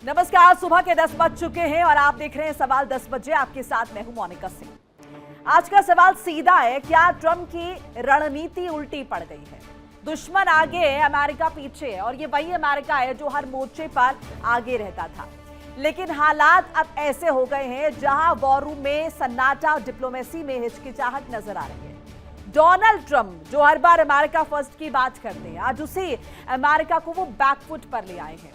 नमस्कार, सुबह के 10 बज चुके हैं और आप देख रहे हैं सवाल 10 बजे। आपके साथ मैं हूं मोनिका सिंह। आज का सवाल सीधा है, क्या ट्रंप की रणनीति उल्टी पड़ गई है? दुश्मन आगे है, अमेरिका पीछे है, और ये वही अमेरिका है जो हर मोर्चे पर आगे रहता था। लेकिन हालात अब ऐसे हो गए हैं जहां वॉर रूम में सन्नाटा और डिप्लोमेसी में हिचकिचाहट नजर आ रही है। डोनाल्ड ट्रंप जो हर बार अमेरिका फर्स्ट की बात करते हैं, आज उसी अमेरिका को वो बैकफुट पर ले आए हैं।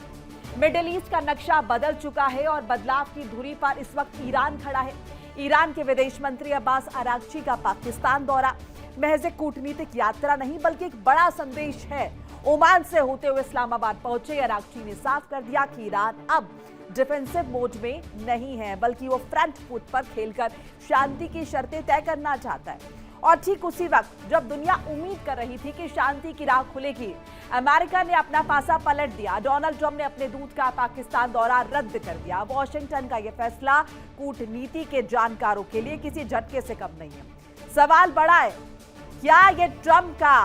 मिडिल ईस्ट का नक्शा बदल चुका है और बदलाव की धुरी पर इस वक्त ईरान खड़ा है। ईरान के विदेश मंत्री अब्बास अरागची का पाकिस्तान दौरा महज एक कूटनीतिक यात्रा नहीं बल्कि एक बड़ा संदेश है। ओमान से होते हुए इस्लामाबाद पहुंचे अरागची ने साफ कर दिया कि ईरान अब डिफेंसिव मोड में नहीं है, बल्कि वो फ्रंट फुट पर खेलकर शांति की शर्तें तय करना चाहता है। और ठीक उसी वक्त जब दुनिया उम्मीद कर रही थी कि शांति की राह खुलेगी, अमेरिका ने अपना पासा पलट दिया। डोनाल्ड ट्रंप ने अपने दूत का पाकिस्तान दौरा रद्द कर दिया। वॉशिंगटन का यह फैसला कूटनीति के जानकारों के लिए किसी झटके से कम नहीं है। सवाल बड़ा है, क्या यह ट्रंप का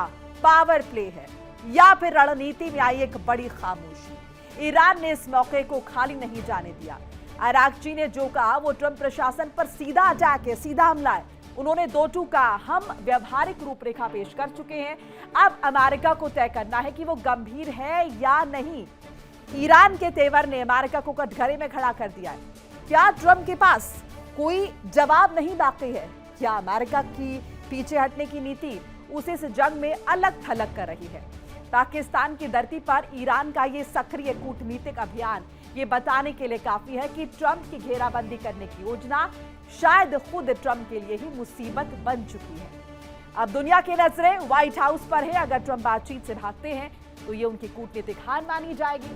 पावर प्ले है या फिर रणनीति में आई एक बड़ी खामोशी? ईरान ने इस मौके को खाली नहीं जाने दिया। अरागची ने जो कहा वो ट्रंप प्रशासन पर सीधा अटैक है, सीधा हमला है। उन्होंने दो टूक कहा, हम व्यवहारिक रूपरेखा पेश कर चुके हैं, अब अमेरिका को तय करना है कि वो गंभीर है या नहीं। ईरान के तेवर ने अमेरिका को कटघरे में खड़ा कर दिया है। क्या ट्रंप के पास कोई जवाब नहीं बाकी है? क्या अमेरिका की पीछे हटने की नीति उसे इस जंग में अलग थलग कर रही है? पाकिस्तान की धरती पर ईरान का ये सक्रिय कूटनीतिक अभियान ये बताने के लिए काफी है कि ट्रंप की घेराबंदी करने की योजना शायद खुद ट्रंप के लिए ही मुसीबत बन चुकी है। अब दुनिया की नजरें व्हाइट हाउस पर है। अगर ट्रंप बातचीत से भागते हैं तो ये उनकी कूटनीतिक हार मानी जाएगी,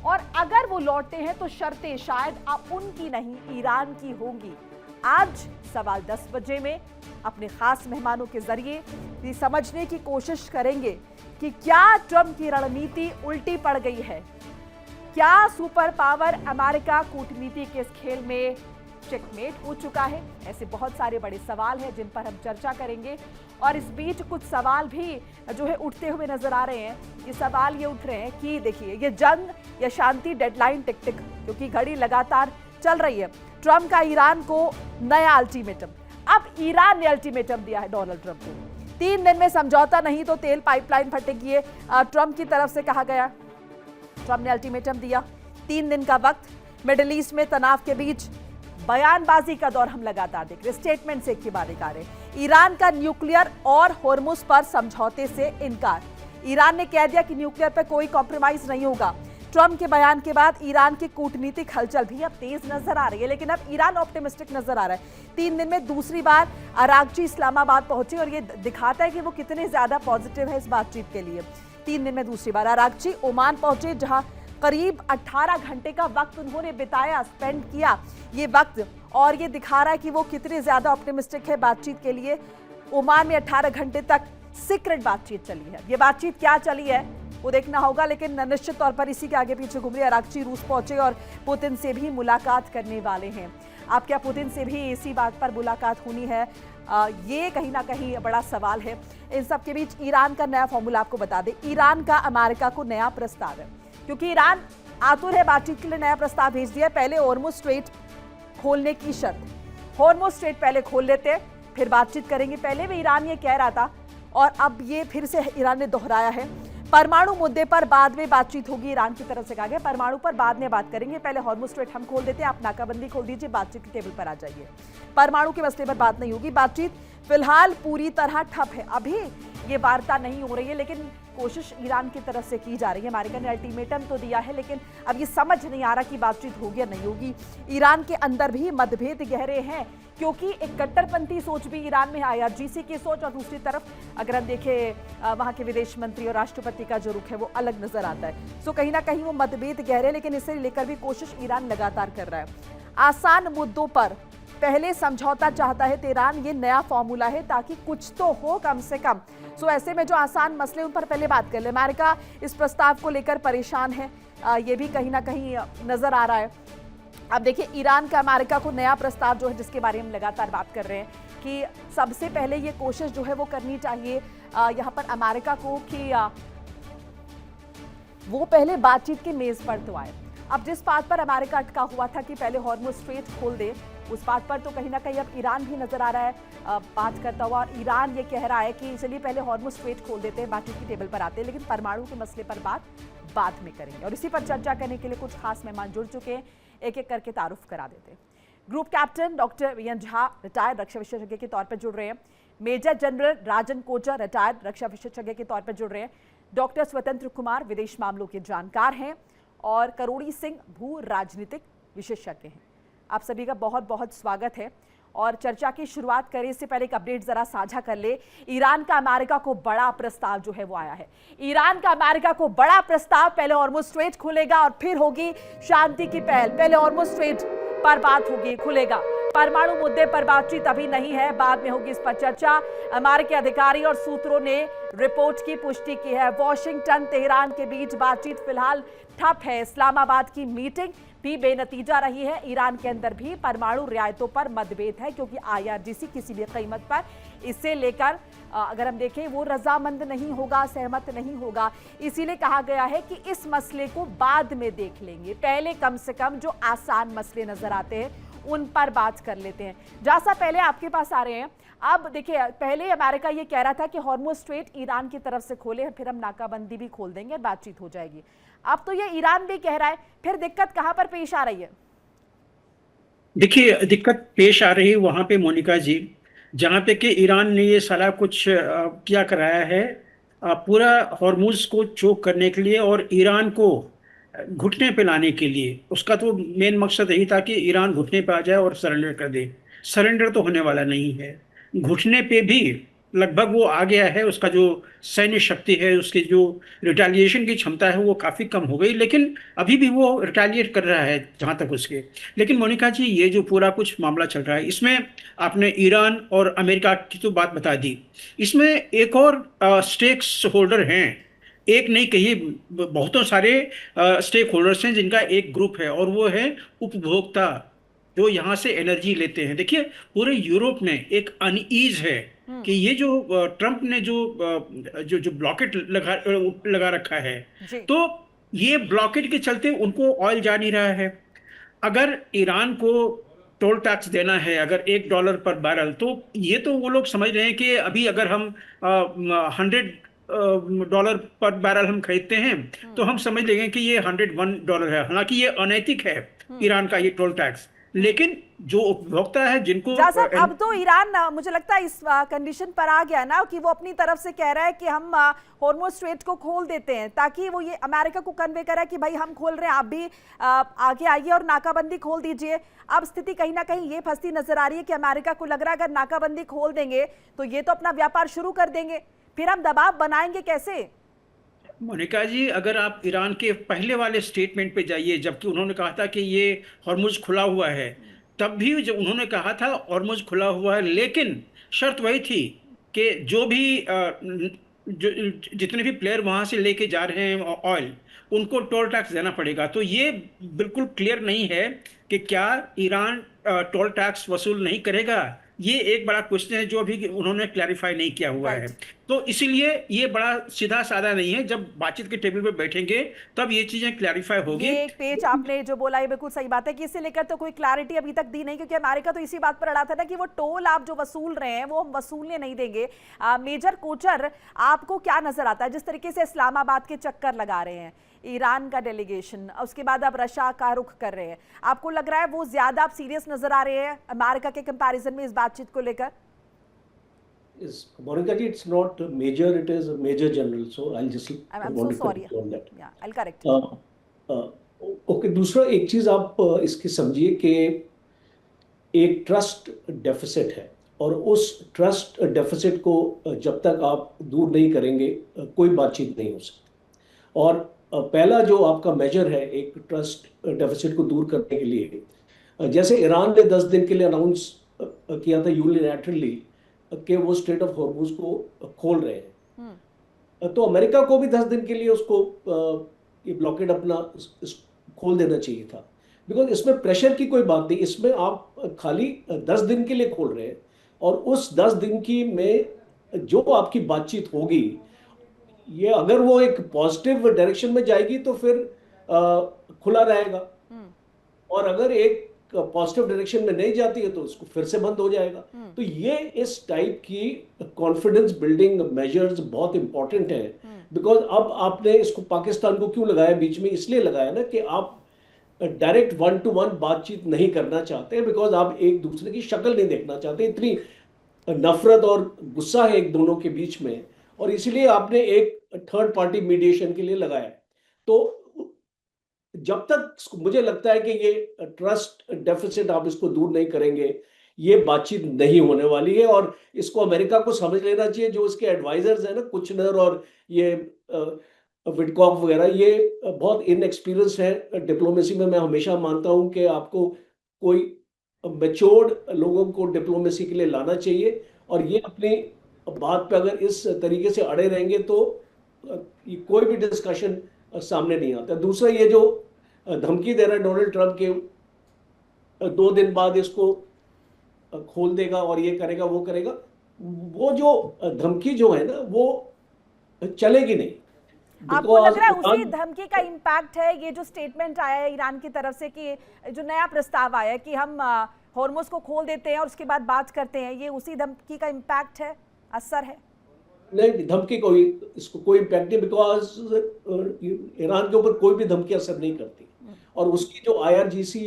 और अगर वो लौटते हैं तो शर्तें शायद अब उनकी नहीं ईरान की होंगी। आज सवाल 10 बजे में अपने खास मेहमानों के जरिए ये समझने की कोशिश करेंगे कि क्या ट्रंप की रणनीति उल्टी पड़ गई है, क्या सुपर पावर अमेरिका कूटनीति के इस खेल में चेकमेट हो चुका है। ऐसे बहुत सारे बड़े सवाल हैं जिन पर हम चर्चा करेंगे, और इस बीच कुछ सवाल भी जो है उठते हुए नजर आ रहे हैं। ये सवाल ये उठ रहे हैं कि देखिए, ये जंग या शांति डेडलाइन टिक टिक, क्योंकि घड़ी लगातार चल रही है। ट्रंप का ईरान को नया अल्टीमेटम, अब ईरान ने अल्टीमेटम दिया है डोनाल्ड ट्रंप को। 3 दिन में समझौता नहीं तो तेल पाइपलाइन फटेगी, ये ट्रंप की तरफ से कहा गया। ट्रंप ने अल्टीमेटम दिया, 3 दिन का वक्त। मिडिल ईस्ट में तनाव के बीच बयानबाजी का दौर हम लगातार देख रहे, स्टेटमेंट से एक की बाद एक आ रहे। ईरान का न्यूक्लियर और होर्मुज पर समझौते से इनकार। ईरान ने कह दिया कि न्यूक्लियर पर कोई कॉम्प्रोमाइज नहीं होगा। ट्रंप के बयान के बाद ईरान की कूटनीतिक हलचल भी अब तेज नजर आ रही है, लेकिन अब ईरान ऑप्टिमिस्टिक नजर आ रहा है। 3 दिन में दूसरी बार अरागची इस्लामाबाद पहुंचे, और ये दिखाता है कि वो कितने ज्यादा पॉजिटिव है इस बातचीत के लिए। 3 दिन में दूसरी बार अरागची ओमान पहुंचे, जहां करीब 18 घंटे का वक्त उन्होंने बिताया, स्पेंड किया ये वक्त, और ये दिखा रहा है कि वो कितने ज्यादा ऑप्टिमिस्टिक है बातचीत के लिए। ओमान में 18 घंटे तक सीक्रेट बातचीत चली है। ये बातचीत क्या चली है वो देखना होगा, लेकिन निश्चित तौर पर इसी के आगे पीछे घूम रही। अरागची रूस पहुंचे और पुतिन से भी मुलाकात करने वाले हैं। अब क्या पुतिन से भी इसी बात पर मुलाकात होनी है? ये कहीं ना कहीं बड़ा सवाल है। इन सब के बीच ईरान का नया फॉर्मूला आपको बता दें। ईरान का अमेरिका को नया प्रस्ताव है, क्योंकि ईरान आतुर है बातचीत के लिए। नया प्रस्ताव भेज दिया। पहले होर्मुज स्ट्रेट खोलने की शर्त, होर्मुज स्ट्रेट पहले खोल लेते फिर बातचीत करेंगे। पहले भी ईरान ये कह रहा था और अब ये फिर से ईरान ने दोहराया है। परमाणु मुद्दे पर बाद में बातचीत होगी, ईरान की तरफ से कहा गया। परमाणु पर बाद में बात करेंगे, पहले होर्मुज स्ट्रेट हम खोल देते हैं, आप नाकाबंदी खोल दीजिए, बातचीत के टेबल पर आ जाइए। परमाणु के मसले पर बात नहीं होगी। बातचीत फिलहाल पूरी तरह ठप है, अभी ये वार्ता नहीं हो रही है, लेकिन कोशिश ईरान की तरफ से की जा रही है। अमेरिका ने अल्टीमेटम तो दिया है, लेकिन अब ये समझ नहीं आ रहा कि बातचीत होगी या नहीं होगी। ईरान के अंदर भी मतभेद गहरे हैं, क्योंकि एक कट्टरपंथी सोच भी ईरान में है, IRGC की सोच, और दूसरी तरफ अगर हम देखें वहां के विदेश मंत्री और राष्ट्रपति का जो रुख है वो अलग नजर आता है। सो कहीं ना कहीं वो मतभेद गहरे, लेकिन इसे लेकर भी कोशिश ईरान लगातार कर रहा है। आसान मुद्दों पर पहले समझौता चाहता है तेहरान, ये नया फॉर्मूला है ताकि कुछ तो हो कम से कम। सो ऐसे में जो आसान मसले उन पर पहले बात कर ले। अमेरिका इस प्रस्ताव को लेकर परेशान है, ये भी कहीं ना कहीं नजर आ रहा है। अब देखिए, ईरान का अमेरिका को नया प्रस्ताव जो है, जिसके बारे में हम लगातार बात कर रहे हैं, कि सबसे पहले ये कोशिश जो है वो करनी चाहिए यहाँ पर अमेरिका को कि वो पहले बातचीत की मेज पर तो आए। अब जिस बात पर अमेरिका अटका हुआ था कि पहले हॉर्मुज स्ट्रेट खोल दे, उस बात पर तो कहीं ना कहीं अब ईरान भी नजर आ रहा है बात करता हुआ। ईरान ये कह रहा है कि चलिए पहले हॉर्मुज स्ट्रेट खोल देते हैं, बाकी की टेबल पर आते हैं, लेकिन परमाणु के मसले पर बात बाद में करेंगे। और इसी पर चर्चा करने के लिए कुछ खास मेहमान जुड़ चुके हैं, एक एक करके तारुफ करा देते हैं। Group captain doctor V N Jha retired रक्षा विशेषज्ञ के तौर पर जुड़ रहे हैं। Major general Rajan Kochar retired रक्षा विशेषज्ञ के तौर पर जुड़ रहे हैं। डॉक्टर स्वतंत्र कुमार विदेश मामलों के जानकार हैं और करोड़ी सिंह भू राजनीतिक विशेषज्ञ हैं। आप सभी का बहुत बहुत स्वागत है। और चर्चा की शुरुआत करें इससे पहले एक अपडेट जरा साझा कर ले। ईरान का अमेरिका को बड़ा प्रस्ताव जो है वो आया है। ईरान का अमेरिका को बड़ा प्रस्ताव, पहले हॉर्मुज स्ट्रेट खुलेगा और फिर होगी शांति की पहल। पहले हॉर्मुज स्ट्रेट पर बात होगी, खुलेगा। परमाणु मुद्दे पर बातचीत अभी नहीं है, बाद में होगी इस पर चर्चा। अमेरिकी अधिकारी और सूत्रों ने रिपोर्ट की पुष्टि की है। वॉशिंगटन तेहरान के बीच बातचीत फिलहाल ठप है। इस्लामाबाद की मीटिंग भी बेनतीजा रही है। ईरान के अंदर भी परमाणु रियायतों पर मतभेद है, क्योंकि आईआरजीसी किसी भी कीमत पर इसे लेकर अगर हम देखें वो रजामंद नहीं होगा, सहमत नहीं होगा। इसीलिए कहा गया है कि इस मसले को बाद में देख लेंगे, पहले कम से कम जो आसान मसले नजर आते हैं उन पर बात कर लेते हैं। जैसा पहले आपके पास आ रहे हैं, अब देखिए पहले अमेरिका ये कह रहा था कि हॉर्मुज स्ट्रेट ईरान की तरफ से खोले, फिर हम नाकाबंदी भी खोल देंगे, बातचीत हो जाएगी। अब तो ये ईरान भी कह रहा है, फिर दिक्कत कहां पर पेश आ रही है? देखिए, दिक्कत पेश आ रही है वहां पे मोनिका जी, जहां पे कि ईरान ने ये सारा कुछ क्या कराया है, पूरा हॉर्मुज को चोक करने के लिए और ईरान को घुटने पे लाने के लिए। उसका तो मेन मकसद यही था कि ईरान घुटने पे आ जाए और सरेंडर कर दे। सरेंडर तो होने वाला नहीं है। घुटने पे भी लगभग वो आ गया है। उसका जो सैन्य शक्ति है, उसकी जो रिटेलिएशन की क्षमता है वो काफ़ी कम हो गई, लेकिन अभी भी वो रिटेलिएट कर रहा है जहाँ तक उसके। लेकिन मोनिका जी, ये जो पूरा कुछ मामला चल रहा है, इसमें आपने ईरान और अमेरिका की तो बात बता दी, इसमें एक और स्टेक्स होल्डर हैं। एक नहीं कही, बहुतों सारे स्टेक होल्डर्स हैं जिनका एक ग्रुप है, और वो है उपभोक्ता जो यहाँ से एनर्जी लेते हैं। देखिए, पूरे यूरोप में एक अनईज है कि ये जो ट्रंप ने जो ब्लॉकेट लगा रखा है, तो ये ब्लॉकेट के चलते उनको ऑयल जा नहीं रहा है। अगर ईरान को टोल टैक्स देना है अगर $1 पर बैरल, तो ये तो वो लोग समझ रहे हैं कि अभी अगर हम $100 पर बैरल हम खरीदते हैं तो हम समझ लेंगे कि ये $101 है। हालांकि ये अनैतिक है ईरान का ये टोल टैक्स, लेकिन जो उपभोक्ता है जिनको अब तो ईरान मुझे लगता है इस कंडीशन पर आ गया ना कि वो अपनी तरफ से कह रहा है कि हम हॉर्मुज स्ट्रेट को खोल देते हैं, ताकि वो ये अमेरिका को कन्वे करा कि भाई हम खोल रहे हैं, आप भी आगे आइए और नाकाबंदी खोल दीजिए। अब स्थिति कहीं ना कहीं ये फंसती नजर आ रही है कि अमेरिका को लग रहा है अगर नाकाबंदी खोल देंगे तो ये तो अपना व्यापार शुरू कर देंगे, फिर हम दबाव बनाएंगे कैसे? मोनिका जी, अगर आप ईरान के पहले वाले स्टेटमेंट पे जाइए, जबकि उन्होंने कहा था कि ये हॉर्मुज खुला हुआ है, तब भी जब उन्होंने कहा था हॉर्मुज खुला हुआ है, लेकिन शर्त वही थी कि जो भी जितने भी प्लेयर वहां से लेके जा रहे हैं ऑयल, उनको टोल टैक्स देना पड़ेगा। तो ये बिल्कुल क्लियर नहीं है कि क्या ईरान टोल टैक्स वसूल नहीं करेगा। ये एक बड़ा क्वेश्चन है जो अभी उन्होंने क्लैरिफाई नहीं किया हुआ है। तो इसीलिए ये बड़ा सीधा साधा नहीं है। जब बातचीत के टेबल पे बैठेंगे तब ये चीजें क्लैरिफाई होगी। ये एक पेज आपने जो बोला ये बिल्कुल सही बात है कि इससे लेकर तो कोई क्लैरिटी अभी तक दी नहीं, क्योंकि अमेरिका तो इसी बात पर अड़ा था ना कि वो टोल आप जो वसूल रहे हैं वो हम वसूलने नहीं देंगे। मेजर कोचर, आपको क्या नजर आता है जिस तरीके से इस्लामाबाद के चक्कर लगा रहे हैं ईरान का डेलीगेशन, उसके बाद अब रशिया का रुख कर रहे हैं, आपको लग रहा है वो ज्यादा आप सीरियस नजर आ रहे हैं अमेरिका के कंपैरिजन में इस बातचीत को लेकर? Monica ji, it's not major, it is major general. So I'll just I'm so sorry. On that. Yeah, I'll correct. Okay, दूसरा एक चीज आप इसकी समझिए कि एक ट्रस्ट डेफिसिट है, और उस ट्रस्ट डेफिसिट को जब तक आप दूर नहीं करेंगे कोई बातचीत नहीं हो सकती। और पहला जो आपका मेजर है एक ट्रस्ट डेफिसिट को दूर करने के लिए, जैसे ईरान ने 10 दिन के लिए अनाउंस किया था यूनिलैटरली कि वो स्ट्रेट ऑफ हॉर्मुज को खोल रहे हैं, तो अमेरिका को भी 10 दिन के लिए उसको ये ब्लॉकेड अपना खोल देना चाहिए था। बिकॉज इसमें प्रेशर की कोई बात नहीं, इसमें आप खाली 10 दिन के लिए खोल रहे हैं, और उस 10 दिन की में जो आपकी बातचीत होगी, ये अगर वो एक पॉजिटिव डायरेक्शन में जाएगी तो फिर खुला रहेगा, और अगर एक पॉजिटिव डायरेक्शन में नहीं जाती है तो उसको फिर से बंद हो जाएगा। तो ये इस टाइप की कॉन्फिडेंस बिल्डिंग मेजर्स बहुत इंपॉर्टेंट है। बिकॉज अब आपने इसको पाकिस्तान को क्यों लगाया बीच में, इसलिए लगाया ना कि आप डायरेक्ट 1-to-1 बातचीत नहीं करना चाहते, बिकॉज आप एक दूसरे की शक्ल नहीं देखना चाहते, इतनी नफरत और गुस्सा है एक दोनों के बीच में, और इसलिए आपने एक थर्ड पार्टी मीडिएशन के लिए लगाया। तो जब तक मुझे लगता है कि ये ट्रस्ट डेफिसिट आप इसको दूर नहीं करेंगे, ये बातचीत नहीं होने वाली है। और इसको अमेरिका को समझ लेना चाहिए, जो इसके एडवाइजर्स हैं ना, कुचनर और ये विडकॉफ वगैरह, ये बहुत इनएक्सपीरियंस है डिप्लोमेसी में। मैं हमेशा मानता हूं कि आपको कोई मैच्योर्ड लोगों को डिप्लोमेसी के लिए लाना चाहिए, और ये अपनी बात पे अगर इस तरीके से अड़े रहेंगे तो कोई भी डिस्कशन सामने नहीं आता। दूसरा, ये जो धमकी दे रहा है डोनाल्ड ट्रंप के 2 दिन बाद इसको खोल देगा और ये करेगा वो करेगा, वो जो धमकी जो है ना वो चलेगी नहीं। आपको लग रहा है उसी धमकी का इम्पैक्ट है ये जो स्टेटमेंट आया है ईरान की तरफ से, कि जो नया प्रस्ताव आया है कि हम हॉर्मुज को खोल देते हैं और उसके बाद बात करते हैं, ये उसी धमकी का इम्पैक्ट है, असर है? नहीं, धमकी इसको कोई इम्पैक्ट नहीं, बिकॉज ईरान के ऊपर कोई भी धमकी असर नहीं करती। और उसकी जो IRGC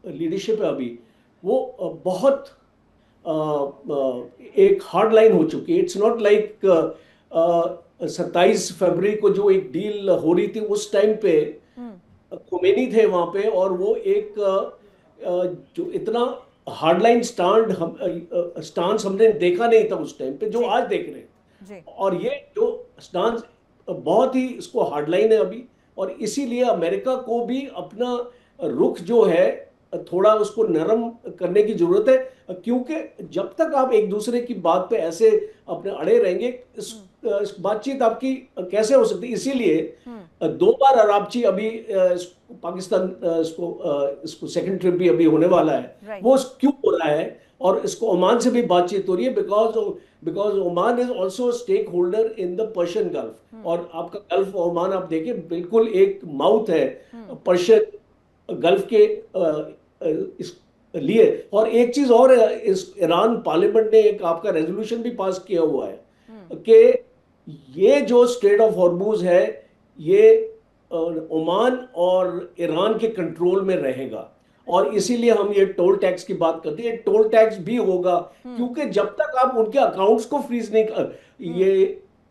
लीडरशिप है अभी, वो बहुत एक हार्ड लाइन हो चुकी है। इट्स नॉट लाइक 27 फरवरी को जो एक डील हो रही थी, उस टाइम पे खोमेनी थे वहां पे, और वो एक जो इतना हार्डलाइन स्टांस हमने देखा नहीं था उस टाइम पे, जो आज देख रहे हैं। और ये जो स्टांस बहुत ही इसको हार्डलाइन है अभी, और इसीलिए अमेरिका को भी अपना रुख जो है थोड़ा उसको नरम करने की जरूरत है, क्योंकि जब तक आप एक दूसरे की बात पे ऐसे अपने अड़े रहेंगे, इस बातचीत आपकी कैसे हो सकती है। इसीलिए 2 बार अराबची अभी पाकिस्तान इसको सेकंड ट्रिप भी अभी होने वाला है। वो क्यों हो रहा है, और इसको ओमान से भी बातचीत हो रही है, because Oman is also stakeholder in the Persian Gulf. और आपका गल्फ ओमान आप देखिए बिल्कुल एक माउथ है पर्शियन गल्फ के इस लिए। और एक चीज और है, इस ईरान पार्लियामेंट ने एक आपका रेजोल्यूशन भी पास किया हुआ है कि ये जो स्ट्रेट ऑफ हॉर्मुज है, ये ओमान और ईरान के कंट्रोल में रहेगा। और इसीलिए हम ये टोल टैक्स की बात करते हैं। टोल टैक्स भी होगा, क्योंकि जब तक आप उनके अकाउंट्स को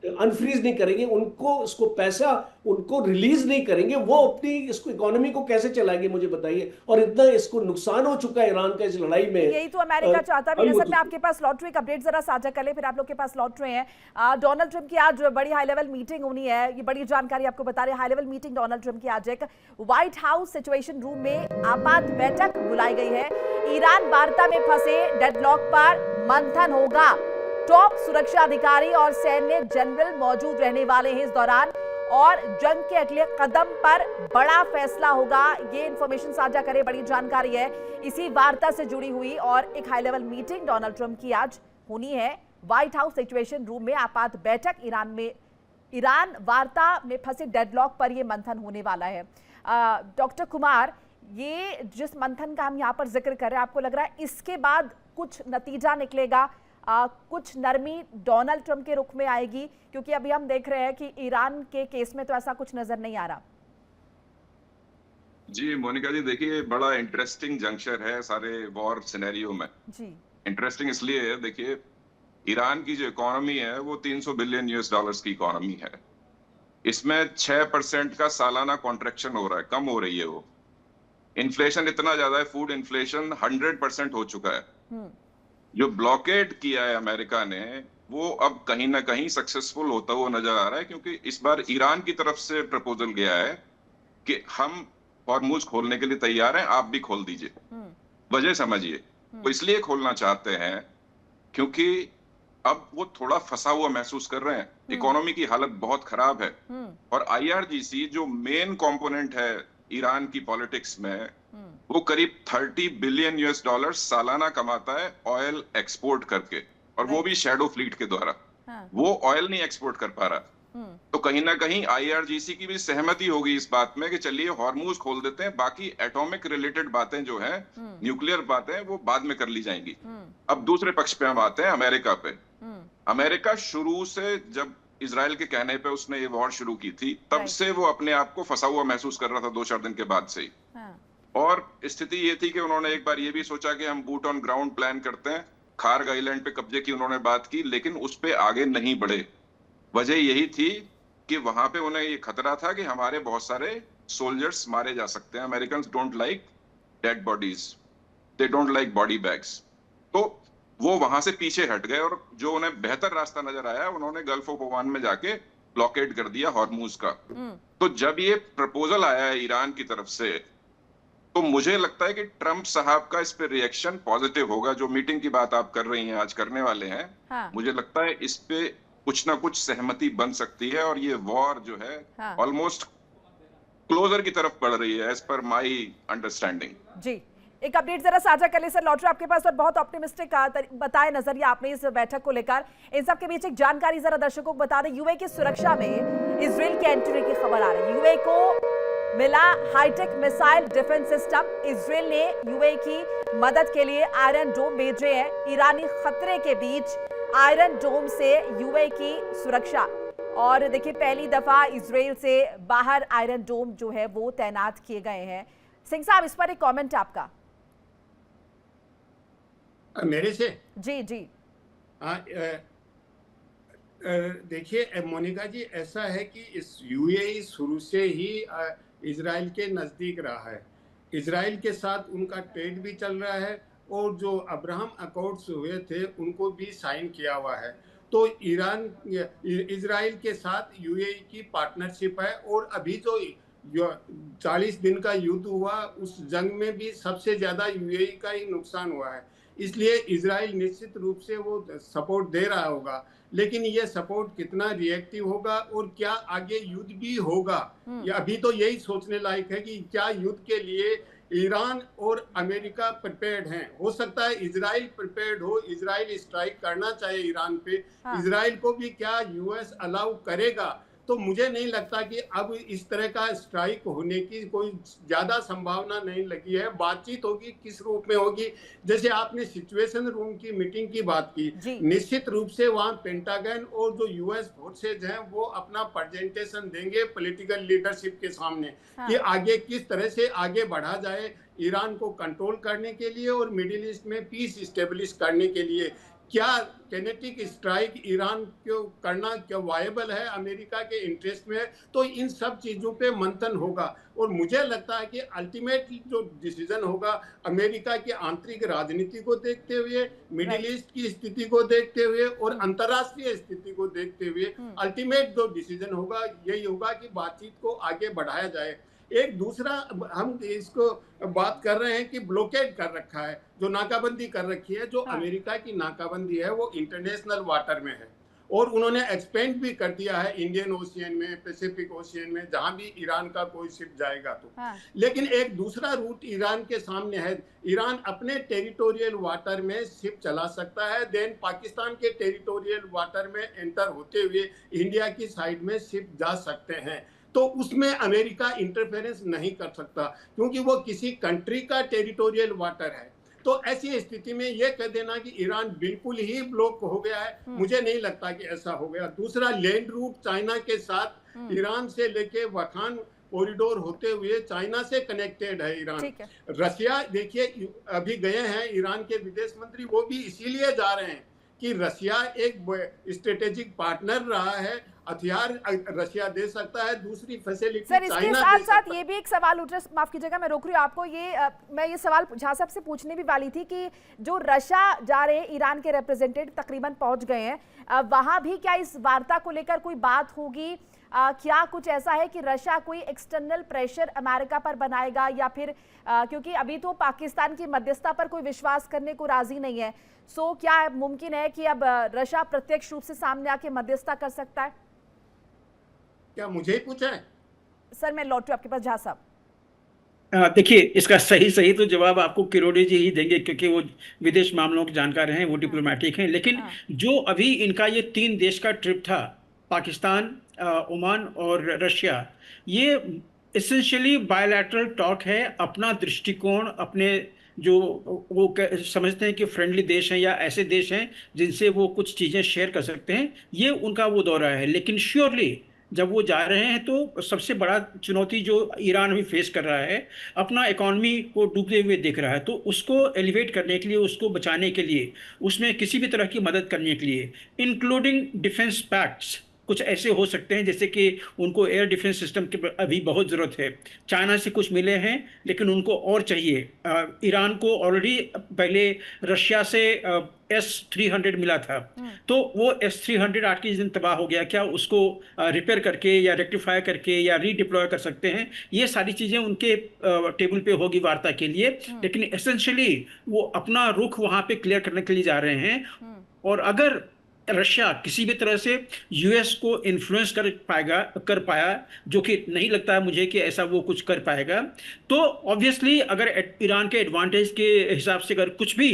अनफ्रीज नहीं करेंगे, उनको इसको पैसा उनको रिलीज नहीं करेंगे, वो अपनी इसको इकोनॉमी को कैसे चलाएंगे, मुझे बताइए। और इतना इसको नुकसान हो चुका है ईरान का इस लड़ाई में। यही तो अमेरिका चाहता भी। नसर, मैं आपके पास लौट रही, अपडेट जरा साझा कर ले, फिर आप लोग के पास लौट रहे हैं। डोनाल्ड ट्रंप की आज बड़ी हाई लेवल मीटिंग होनी है, ये बड़ी जानकारी आपको बता रहे हैं। High level meeting Donald Trump की आज एक व्हाइट हाउस सिचुएशन रूम में आपात बैठक बुलाई गई है। ईरान वार्ता में फंसे डेडलॉक पर मंथन होगा। टॉप सुरक्षा अधिकारी और सैन्य जनरल मौजूद रहने वाले हैं इस दौरान, और जंग के अगले कदम पर बड़ा फैसला होगा। ये इंफॉर्मेशन साझा करे, बड़ी जानकारी है इसी वार्ता से जुड़ी हुई। और एक high level meeting Donald Trump की आज होनी है व्हाइट हाउस सिचुएशन रूम में। आपात बैठक ईरान वार्ता में फंसे डेडलॉक पर यह मंथन होने वाला है। डॉक्टर कुमार, ये जिस मंथन का हम यहाँ पर जिक्र कर रहे हैं, आपको लग रहा है इसके बाद कुछ नतीजा निकलेगा, कुछ नरमी डोनाल्ड ट्रंप के रुख में आएगी? क्योंकि अभी हम देख रहे हैं कि ईरान के केस में तो ऐसा कुछ नजर नहीं आ रहा। जी मोनिका जी, देखिए बड़ा इंटरेस्टिंग जंक्शन है सारे वॉर सिनेरियो में जी। इंटरेस्टिंग इसलिए है, देखिए ईरान की जो इकोनॉमी है वो 300 बिलियन US डॉलर्स की इकोनॉमी है। इसमें 6% का सालाना कॉन्ट्रैक्शन हो रहा है, कम हो रही है वो। इन्फ्लेशन इतना ज्यादा है, फूड इन्फ्लेशन 100% हो चुका है। जो ब्लॉकेड किया है अमेरिका ने, वो अब कहीं ना कहीं सक्सेसफुल होता हुआ नजर आ रहा है, क्योंकि इस बार ईरान की तरफ से प्रपोजल गया है कि हम हॉर्मुज खोलने के लिए तैयार हैं, आप भी खोल दीजिए। वजह समझिए, वो इसलिए खोलना चाहते हैं क्योंकि अब वो थोड़ा फंसा हुआ महसूस कर रहे हैं। इकोनॉमी की हालत बहुत खराब है, और IRGC जो मेन कंपोनेंट है ईरान की पॉलिटिक्स में, वो करीब 30 बिलियन US डॉलर सालाना कमाता है ऑयल एक्सपोर्ट करके, और वो भी शैडो फ्लीट के द्वारा। वो ऑयल नहीं एक्सपोर्ट कर पा रहा। तो कहीं ना कहीं IRGC की भी सहमति होगी इस बात में कि चलिए हॉर्मूज खोल देते हैं, बाकी एटॉमिक रिलेटेड बातें जो है, न्यूक्लियर बातें, वो बाद में कर ली जाएंगी। अब दूसरे पक्ष पे हम आते हैं अमेरिका पे। अमेरिका शुरू से, जब इजराइल के कहने पे उसने ये वॉर शुरू की थी, तब से वो अपने आप को फंसा हुआ महसूस कर रहा था 2-4 दिन के बाद से ही। और स्थिति ये थी कि उन्होंने एक बार ये भी सोचा कि हम बूट ऑन ग्राउंड प्लान करते हैं। खार्ग आइलैंड पे कब्जे की उन्होंने बात की, लेकिन उस पे आगे नहीं बढ़े। वजह यही थी कि वहां पे उन्हें ये खतरा था कि हमारे बहुत सारे सोल्जर्स मारे जा सकते हैं। American don't like dead bodies, they don't like body bags. तो वो वहां से पीछे हट गए और जो उन्हें बेहतर रास्ता नजर आया, उन्होंने गल्फ ऑफ ओमान में जाके ब्लॉकेड कर दिया हॉर्मूज का। तो जब ये प्रपोजल आया है ईरान की तरफ से, तो मुझे लगता है कि ट्रंप साहब का इस पे रिएक्शन पॉजिटिव होगा। जो मीटिंग की बात आप कर रही हैं, आज करने वाले हैं, हाँ। मुझे लगता है इस पे कुछ ना कुछ सहमति बन सकती है और ये वॉर जो है ऑलमोस्ट क्लोजर की तरफ बढ़ रही है, एज पर माई अंडरस्टैंडिंग। जी, एक अपडेट जरा साझा कर ले सर, लौट रहे आपके पास और बहुत ऑप्टिमिस्टिक बताए नजरिया आपने इस बैठक को लेकर। इन सब के बीच एक जानकारी जरा दर्शकों को बता दें, यूए की सुरक्षा में इजराइल के एंट्री की खबर आ रही है। यूए को मिला high-tech missile defence system. Israel ने यूए की मदद के लिए आयरन डोम भेजे हैं। ईरानी खतरे के बीच आयरन डोम से यूए की सुरक्षा। और देखिए, पहली दफा इजराइल से बाहर आयरन डोम जो है वो तैनात किए गए हैं। सिंह साहब, इस पर एक कमेंट आपका। मेरे से जी जी। देखिए मोनिका जी, ऐसा है कि इस यूएई शुरू से ही इजराइल के नज़दीक रहा है। इजराइल के साथ उनका ट्रेड भी चल रहा है और जो अब्राहम अकॉर्ड्स हुए थे उनको भी साइन किया हुआ है। तो इजराइल के साथ यूएई की पार्टनरशिप है। और अभी जो 40 दिन का युद्ध हुआ, उस जंग में भी सबसे ज़्यादा यूएई का ही नुकसान हुआ है। इसलिए इजराइल निश्चित रूप से वो सपोर्ट दे रहा होगा, लेकिन ये सपोर्ट कितना रिएक्टिव होगा और क्या आगे युद्ध भी होगा, ये अभी तो यही सोचने लायक है कि क्या युद्ध के लिए ईरान और अमेरिका प्रिपेयर्ड हैं। हो सकता है इजराइल प्रिपेयर्ड हो, इजराइल स्ट्राइक करना चाहिए ईरान पे। इजराइल को भी क्या यूएस अलाउ करेगा? तो मुझे नहीं लगता कि अब इस तरह का स्ट्राइक होने की कोई ज्यादा संभावना नहीं लगी है। बातचीत होगी, किस रूप में होगी। जैसे आपने सिचुएशन रूम की मीटिंग की बात की, निश्चित रूप से वहां पेंटागन और जो यूएस फोर्सेज हैं वो अपना प्रेजेंटेशन देंगे पॉलिटिकल लीडरशिप के सामने कि आगे किस तरह से आगे बढ़ा जाए ईरान को कंट्रोल करने के लिए और मिडिल ईस्ट में पीस स्टेब्लिश करने के लिए। क्या किनेटिक स्ट्राइक ईरान को करना क्या वायबल है, अमेरिका के इंटरेस्ट में है? तो इन सब चीज़ों पे मंथन होगा। और मुझे लगता है कि अल्टीमेट जो डिसीजन होगा अमेरिका की आंतरिक राजनीति को देखते हुए, मिडिल ईस्ट की स्थिति को देखते हुए और अंतर्राष्ट्रीय स्थिति को देखते हुए अल्टीमेट जो डिसीजन होगा यही होगा कि बातचीत को आगे बढ़ाया जाए। एक दूसरा हम इसको बात कर रहे हैं कि ब्लॉकेड कर रखा है, जो नाकाबंदी कर रखी है, जो अमेरिका की नाकाबंदी है वो इंटरनेशनल वाटर में है और उन्होंने एक्सपेंड भी कर दिया है इंडियन ओशियन में, पैसिफिक ओशियन में, जहां भी ईरान का कोई शिप जाएगा तो। लेकिन एक दूसरा रूट ईरान के सामने है। ईरान अपने टेरिटोरियल वाटर में शिप चला सकता है, देन पाकिस्तान के टेरिटोरियल वाटर में एंटर होते हुए इंडिया की साइड में शिप जा सकते हैं। तो उसमें अमेरिका इंटरफेरेंस नहीं कर सकता क्योंकि वो किसी कंट्री का टेरिटोरियल वाटर है। तो ऐसी स्थिति में ये कह देना कि ईरान बिल्कुल ही ब्लॉक हो गया है, मुझे नहीं लगता कि ऐसा हो गया। दूसरा, लैंड रूट चाइना के साथ ईरान से लेके वखान कॉरिडोर होते हुए चाइना से कनेक्टेड है ईरान। रशिया, देखिए अभी गए हैं ईरान के विदेश मंत्री, वो भी इसीलिए जा रहे हैं कि रशिया एक स्ट्रेटेजिक पार्टनर रहा है, हथियार रशिया दे सकता है, दूसरी फैसिलिटी सर इसके साथ साथ ये भी एक सवाल उठ रहा है, माफ कीजिएगा मैं रोक रही हूँ आपको, मैं ये सवाल झा साहब से पूछने भी वाली थी कि जो रशिया जा रहे हैं, ईरान के रिप्रेजेंटेटिव तकरीबन पहुंच गए हैं, वहां भी क्या इस वार्ता को लेकर कोई बात होगी? क्या कुछ ऐसा है कि रशिया कोई एक्सटर्नल प्रेशर अमेरिका पर बनाएगा या फिर क्योंकि अभी तो पाकिस्तान की मध्यस्थता पर कोई विश्वास करने को राजी नहीं है, सो क्या मुमकिन है कि अब रशिया प्रत्यक्ष रूप से सामने आके मध्यस्थता कर सकता है? क्या मुझे ही पूछा है? सर मैं लौटू आपके पास, झा साहब। देखिए, इसका सही तो जवाब आपको किरोड़ी जी ही देंगे क्योंकि वो विदेश मामलों के जानकार हैं, वो डिप्लोमेटिक हैं। लेकिन जो अभी इनका ये 3 देश का ट्रिप था, पाकिस्तान, ओमान और रशिया, ये एसेंशियली बायलैटरल टॉक है। अपना दृष्टिकोण, अपने जो वो समझते हैं कि फ्रेंडली देश हैं या ऐसे देश हैं जिनसे वो कुछ चीज़ें शेयर कर सकते हैं, ये उनका वो दौरा है। लेकिन श्योरली जब वो जा रहे हैं तो सबसे बड़ा चुनौती जो ईरान भी फेस कर रहा है, अपना इकॉनमी को डूबते हुए देख रहा है, तो उसको एलिवेट करने के लिए, उसको बचाने के लिए, उसमें किसी भी तरह की मदद करने के लिए, इंक्लूडिंग डिफेंस पैक्ट्स कुछ ऐसे हो सकते हैं, जैसे कि उनको एयर डिफेंस सिस्टम की अभी बहुत ज़रूरत है। चाइना से कुछ मिले हैं लेकिन उनको और चाहिए। ईरान को ऑलरेडी पहले रशिया से S-300 मिला था, तो वो S-300 आज के दिन तबाह हो गया। क्या उसको रिपेयर करके या रेक्टिफाई करके या रीडिप्लॉय कर सकते हैं? ये सारी चीज़ें उनके टेबल पे होगी वार्ता के लिए। लेकिन एसेंशियली वो अपना रुख वहाँ पे क्लियर करने के लिए जा रहे हैं। और अगर रशिया किसी भी तरह से यूएस को इन्फ्लुएंस कर पाया, जो कि नहीं लगता है मुझे कि ऐसा वो कुछ कर पाएगा, तो ऑब्वियसली अगर ईरान के एडवांटेज के हिसाब से अगर कुछ भी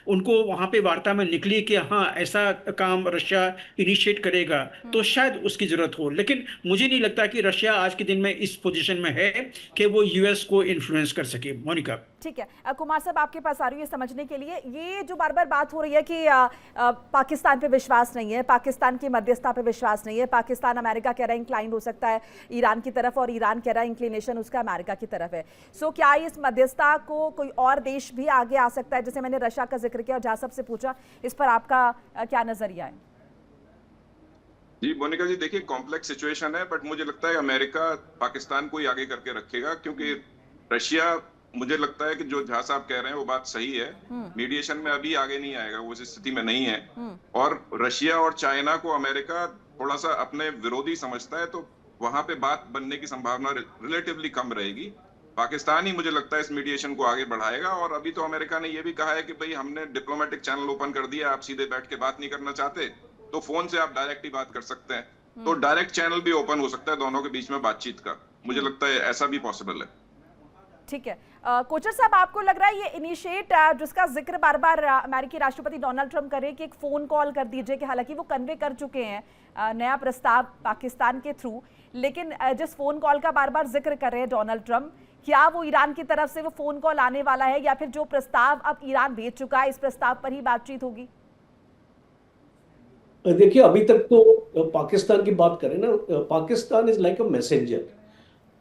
उनको वहां पे वार्ता में निकली कि हाँ ऐसा काम रशिया इनिशिएट करेगा, तो शायद उसकी जरूरत हो। लेकिन मुझे नहीं लगता कि रशिया आज के दिन में इस पोजीशन में है कि वो यूएस को इन्फ्लुएंस कर सके। मोनिका। ठीक है, कुमार साहब आपके पास आ रही है समझने के लिए। ये जो बार बार बात हो रही है कि पाकिस्तान पे विश्वास नहीं है, पाकिस्तान की मध्यस्थता पे विश्वास नहीं है, पाकिस्तान अमेरिका कह रहा है इंक्लाइंड हो सकता है ईरान की तरफ, और ईरान कह रहा है इंक्लिनेशन उसका अमेरिका की तरफ है। सो क्या इस मध्यस्थता को कोई और देश भी आगे आ सकता है? जैसे मैंने रशिया का जिक्र किया और जहाँ सबसे पूछा, इस पर आपका क्या नजरिया है? जी मोनिका जी, देखिए कॉम्प्लेक्स सिचुएशन है, बट मुझे लगता है अमेरिका पाकिस्तान को ही आगे करके रखेगा, क्योंकि रशिया, मुझे लगता है कि जो झा साहब कह रहे हैं वो बात सही है, मीडिएशन में अभी आगे नहीं आएगा, वो उस स्थिति में नहीं है। और रशिया और चाइना को अमेरिका थोड़ा सा अपने विरोधी समझता है, तो वहां पे बात बनने की संभावना रिलेटिवली कम रहेगी। पाकिस्तान ही मुझे लगता है इस मीडिएशन को आगे बढ़ाएगा। और अभी तो अमेरिका ने यह भी कहा है कि भाई हमने डिप्लोमेटिक चैनल ओपन कर दिया, आप सीधे बैठ के बात नहीं करना चाहते तो फोन से आप डायरेक्ट ही बात कर सकते हैं। तो डायरेक्ट चैनल भी ओपन हो सकता है दोनों के बीच में बातचीत का, मुझे लगता है ऐसा भी पॉसिबल है। ठीक है, कोचर साहब आपको लग रहा है ये इनिशिएट जिसका जिक्र बार बार अमेरिकी राष्ट्रपति डोनाल्ड ट्रंप कर रहे हैं कि एक फोन कॉल कर दीजिए, कि हालांकि वो कन्वे कर चुके हैं नया प्रस्ताव पाकिस्तान के थ्रू, लेकिन जिस फोन कॉल का बार बार जिक्र कर रहे हैं डोनाल्ड ट्रंप, क्या वो ईरान की तरफ से वो फोन कॉल आने वाला है, या फिर जो प्रस्ताव अब ईरान भेज चुका है इस प्रस्ताव पर ही बातचीत होगी? देखिए, अभी तक तो पाकिस्तान की बात करें ना, Pakistan is like a messenger,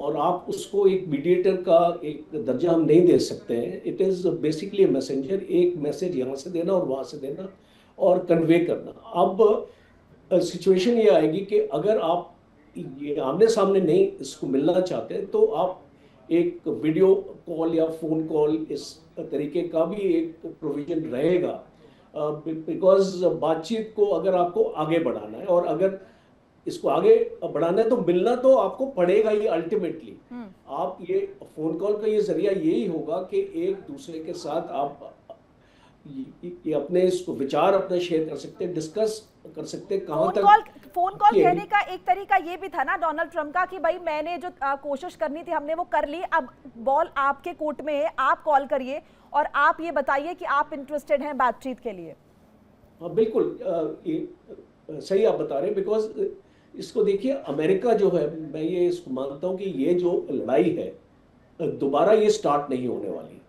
और आप उसको एक मीडिएटर का एक दर्जा हम नहीं दे सकते हैं। इट इज बेसिकली मैसेंजर, एक मैसेज यहाँ से देना और वहाँ से देना और कन्वे करना। अब सिचुएशन ये आएगी कि अगर आप ये आमने सामने नहीं इसको मिलना चाहते तो आप एक वीडियो कॉल या फोन कॉल इस तरीके का भी एक प्रोविजन रहेगा, बिकॉज बातचीत को अगर आपको आगे बढ़ाना है, और अगर इसको आगे बढ़ाना है तो मिलना तो आपको पड़ेगा ही अल्टीमेटली। आप ये फोन कॉल का ये जरिया यही होगा कि एक दूसरे के साथ आप ये अपने इसको विचार अपने शेयर कर सकते हैं, डिस्कस कर सकते हैं कहां तक। फोन कॉल कहने का एक तरीका ये भी था ना डोनाल्ड ट्रंप का कि भाई मैंने जो कोशिश करनी थी हमने वो कर ली, अब बॉल आपके कोर्ट में है, आप कॉल करिए और आप ये बताइए कि आप इंटरेस्टेड हैं बातचीत के लिए। हाँ बिल्कुल, सही आप बता रहे हैं। बिकॉज इसको देखिए, अमेरिका जो है, मैं ये इसको मानता हूँ कि ये जो लड़ाई है दोबारा ये स्टार्ट नहीं होने वाली,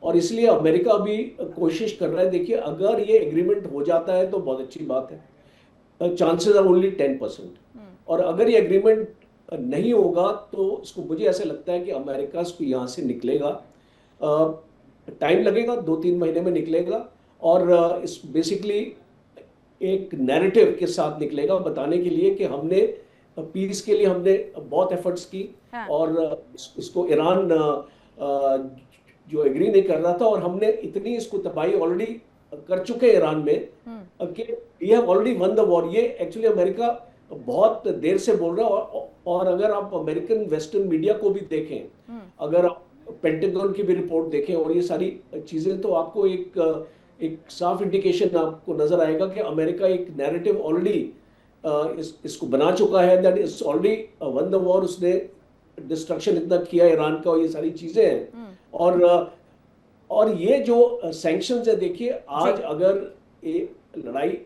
और इसलिए अमेरिका भी कोशिश कर रहा है। देखिए, अगर ये एग्रीमेंट हो जाता है तो बहुत अच्छी बात है, चांसेस आर ओनली 10%, और अगर ये एग्रीमेंट नहीं होगा तो इसको मुझे ऐसा लगता है कि अमेरिका इसको यहाँ से निकलेगा, टाइम लगेगा, 2-3 महीने में निकलेगा, और इस बेसिकली एक नैरेटिव के साथ निकलेगा बताने के लिए कि हमने पीस के लिए हमने बहुत एफर्ट्स की। हाँ। और इसको ईरान जो एग्री नहीं कर रहा था, और हमने इतनी इसको तबाही ऑलरेडी कर चुके ईरान में कि we have already won the war. ये एक्चुअली अमेरिका बहुत देर से बोल रहा है, और अगर आप अमेरिकन वेस्टर्न मीडिया को भी देखें, अगर आप पेंटागन की भी रिपोर्ट देखें और ये सारी चीजें, तो आपको एक साफ इंडिकेशन आपको नजर आएगा कि अमेरिका एक नैरेटिव ऑलरेडी इसको बना चुका है, that is already won the war. उसने डिस्ट्रक्शन इतना किया ईरान का, और ये सारी चीजें हैं। और ये जो सैंक्शंस है, देखिए आज अगर ये लड़ाई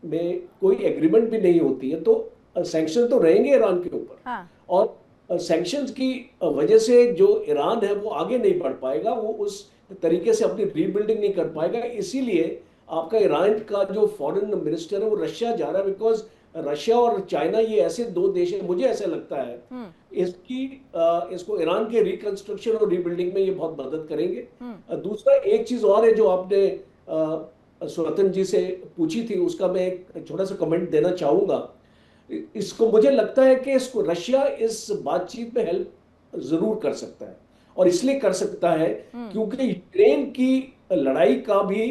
में कोई एग्रीमेंट भी नहीं होती है तो सैंक्शन तो रहेंगे ईरान के ऊपर। हाँ। और सैंक्शंस की वजह से जो ईरान है वो आगे नहीं बढ़ पाएगा, वो उस तरीके से अपनी रीबिल्डिंग नहीं कर पाएगा। इसीलिए आपका ईरान का जो फॉरेन मिनिस्टर है वो रशिया जा रहा है, बिकॉज रशिया और चाइना ये ऐसे दो देश हैं, मुझे ऐसा लगता है इसको ईरान के रिकंस्ट्रक्शन और रीबिल्डिंग में ये बहुत मदद करेंगे। दूसरा एक चीज और है जो आपने स्वतंत्र जी से पूछी थी, उसका मैं एक छोटा सा कमेंट देना चाहूंगा। इसको मुझे लगता है कि इसको रशिया इस बातचीत में हेल्प जरूर कर सकता है, और इसलिए कर सकता है क्योंकि यूक्रेन की लड़ाई का भी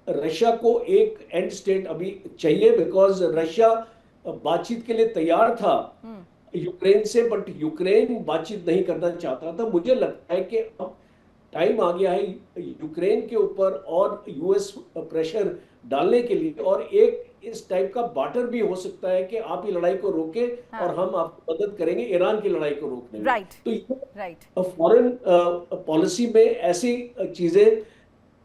रशिया को एक एंड स्टेट अभी चाहिए, बिकॉज रशिया बातचीत के लिए तैयार था यूक्रेन से, बट यूक्रेन बातचीत नहीं करना चाहता था। मुझे लगता है कि अब टाइम आ गया है यूक्रेन के ऊपर और यूएस प्रेशर डालने के लिए, और एक इस टाइप का बार्टर भी हो सकता है कि आप ये लड़ाई को रोके और हम आपको मदद करेंगे ईरान की लड़ाई को रोकने में। तो ये फॉरेन पॉलिसी में ऐसी चीजें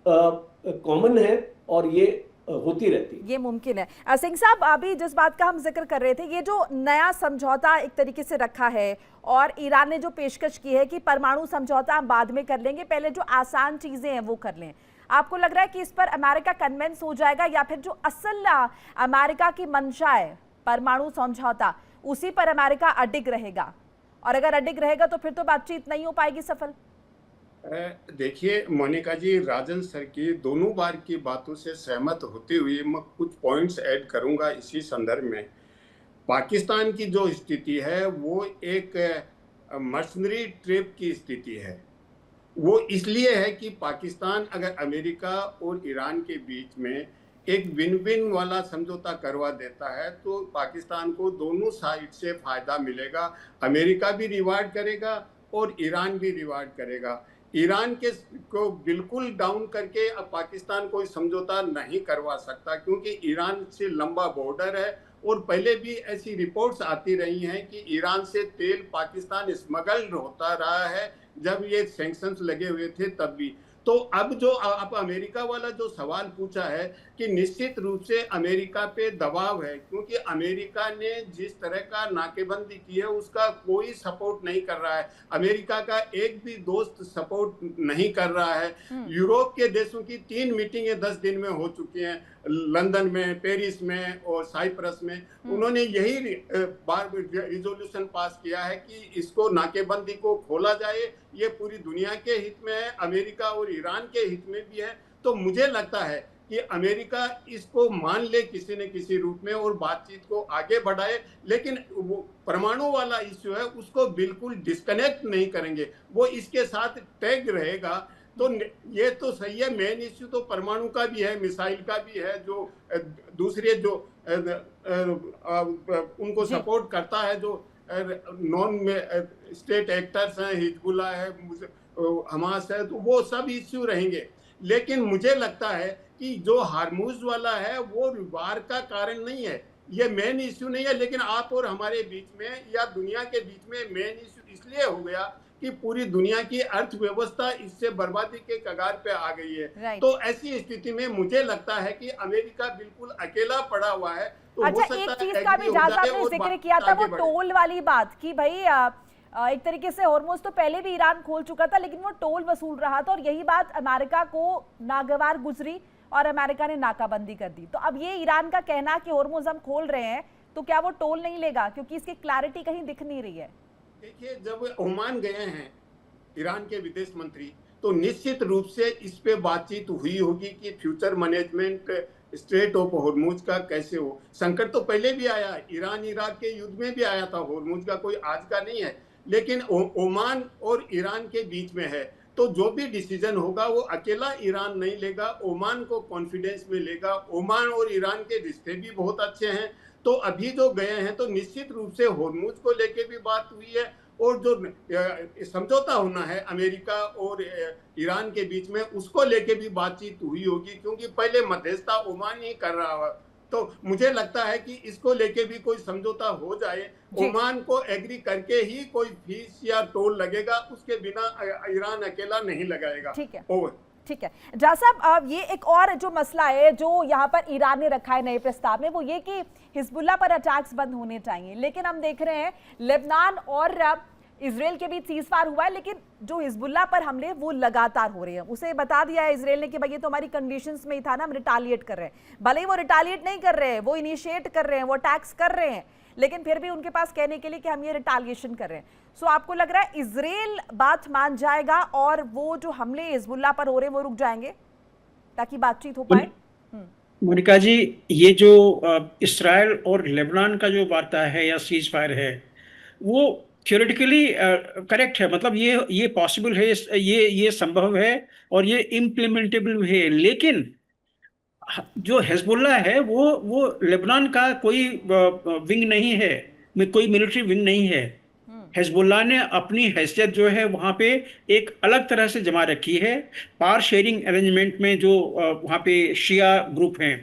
कॉमन है और ये होती रहती है, ये मुमकिन है। सिंह साहब, अभी जिस बात का हम जिक्र कर रहे थे, ये जो नया समझौता एक तरीके से रखा है और ईरान ने जो पेशकश की है कि परमाणु समझौता हम बाद में कर लेंगे, पहले जो आसान चीजें हैं वो कर लें, आपको लग रहा है कि इस पर अमेरिका कन्विंस हो जाएगा, या फिर जो असल अमेरिका की मंशा है परमाणु समझौता उसी पर अमेरिका अडिग रहेगा? और अगर अडिग रहेगा तो फिर तो बातचीत नहीं हो पाएगी सफल। देखिए मोनिका जी, राजन सर की दोनों बार की बातों से सहमत होते हुए मैं कुछ पॉइंट्स ऐड करूंगा इसी संदर्भ में। पाकिस्तान की जो स्थिति है वो एक मर्सनरी ट्रिप की स्थिति है। वो इसलिए है कि पाकिस्तान अगर अमेरिका और ईरान के बीच में एक विन विन वाला समझौता करवा देता है तो पाकिस्तान को दोनों साइड से फायदा मिलेगा। अमेरिका भी रिवार्ड करेगा और ईरान भी रिवार्ड करेगा। ईरान के को बिल्कुल डाउन करके अब पाकिस्तान कोई समझौता नहीं करवा सकता, क्योंकि ईरान से लंबा बॉर्डर है और पहले भी ऐसी रिपोर्ट्स आती रही हैं कि ईरान से तेल पाकिस्तान स्मगल्ड होता रहा है, जब ये सैंक्शंस लगे हुए थे तब भी। तो अब जो आप अमेरिका वाला जो सवाल पूछा है कि निश्चित रूप से अमेरिका पे दबाव है, क्योंकि अमेरिका ने जिस तरह का नाकेबंदी की है उसका कोई सपोर्ट नहीं कर रहा है। अमेरिका का एक भी दोस्त सपोर्ट नहीं कर रहा है। यूरोप के देशों की 3 मीटिंगें 10 दिन में हो चुकी हैं, लंदन में, पेरिस में और साइप्रस में। उन्होंने यही रिजोल्यूशन पास किया है कि इसको नाकेबंदी को खोला जाए। ये पूरी दुनिया के हित में है, अमेरिका और ईरान के हित में भी है। तो मुझे लगता है कि अमेरिका इसको मान ले किसी न किसी रूप में और बातचीत को आगे बढ़ाए, लेकिन वो परमाणु वाला इश्यू है उसको बिल्कुल डिस्कनेक्ट नहीं करेंगे, वो इसके साथ टैग रहेगा। तो ये तो सही है, मेन इश्यू तो परमाणु का भी है, मिसाइल का भी है, जो दूसरे जो उनको सपोर्ट करता है, जो नॉन स्टेट एक्टर्स हैं, हिजबुल्लाह है, हमास है, तो वो सब इश्यू रहेंगे। लेकिन मुझे लगता है कि जो हार्मूज वाला है वो वार का कारण नहीं है, ये मेन इश्यू नहीं है। लेकिन आप और हमारे बीच में या दुनिया के बीच में मेन इश्यू इसलिए हो गया कि पूरी दुनिया की अर्थव्यवस्था इससे बर्बादी के कगार पे आ गई है। तो ऐसी स्थिति में मुझे लगता है कि अमेरिका बिल्कुल अकेला पड़ा हुआ है। तो अच्छा, एक चीज का भी जहां आपने जिक्र किया था वो टोल वाली बात की, भाई एक तरीके से हॉर्मुज तो पहले भी ईरान खोल चुका था लेकिन वो टोल वसूल रहा था, और यही बात अमेरिका को नागवार गुजरी और अमेरिका ने नाकाबंदी कर दी। तो अब ये ईरान का कहना कि हॉर्मुज हम खोल रहे हैं तो क्या वो टोल नहीं लेगा, क्योंकि इसकी क्लैरिटी कहीं दिख नहीं रही है। देखिए, जब ओमान गए हैं ईरान के विदेश मंत्री तो निश्चित रूप से इस पे बातचीत हुई होगी कि future management straight of Hormuz का कैसे हो। संकट तो पहले भी आया, ईरान इराक के युद्ध में भी आया था, हॉर्मुज का कोई आज का नहीं है। लेकिन ओमान और ईरान के बीच में है, तो जो भी डिसीजन होगा वो अकेला ईरान नहीं लेगा, ओमान को कॉन्फिडेंस में लेगा। ओमान और ईरान के रिश्ते भी बहुत अच्छे हैं, तो अभी जो गए हैं तो निश्चित रूप से हॉर्मुज को लेके भी बात हुई है, और जो समझौता होना है अमेरिका और ईरान के बीच में उसको लेके भी बातचीत हुई होगी, क्योंकि पहले मध्यस्थता ओमान ही कर रहा है। तो मुझे लगता है कि इसको लेके भी कोई समझौता हो जाए, ओमान को एग्री करके ही कोई फीस या टोल लगेगा, उसके बिना ईरान अकेला नहीं लगाएगा। ठीक है, ठीक है झा साहब, ये एक और जो मसला है जो यहाँ पर ईरान ने रखा है नए प्रस्ताव में, वो ये कि हिजबुल्लाह पर अटैक्स बंद होने चाहिए, लेकिन हम देख रहे हैं लेबनान और इसराइल के बीच सीज फायर हुआ है, लेकिन जो हिजबुल्लाह पर हमले वो लगातार हो रहे हैं। उसे बता दिया है इसराइल ने कि भाई ये तो हमारी कंडीशंस में ही था ना, हम रिटालिएट कर रहे हैं। भले ही वो रिटालिएट नहीं कर रहे हैं, वो इनिशिएट कर रहे हैं, वो अटैक्स कर रहे हैं, लेकिन फिर भी उनके पास कहने के लिए कि हम ये रिटालिएशन कर रहे हैं। सो आपको लग रहा है इसराइल बात मान जाएगा और वो जो हमले हिजबुल्लाह पर हो रहे हैं वो रुक जाएंगे ताकि बातचीत हो पाए? मोनिका जी, ये जो इसराइल और लेबनान का जो वार्ता है या सीज फायर है, वो थियोरेटिकली करेक्ट है। मतलब ये पॉसिबल है, ये संभव है और ये इम्प्लीमेंटेबल है। लेकिन जो हिजबुल्लाह है वो लेबनान का कोई विंग नहीं है, कोई मिलिट्री विंग नहीं है। हिजबुल्लाह ने अपनी हैसियत जो है वहाँ पे एक अलग तरह से जमा रखी है। पावर शेयरिंग अरेंजमेंट में जो वहाँ पे शिया ग्रुप हैं,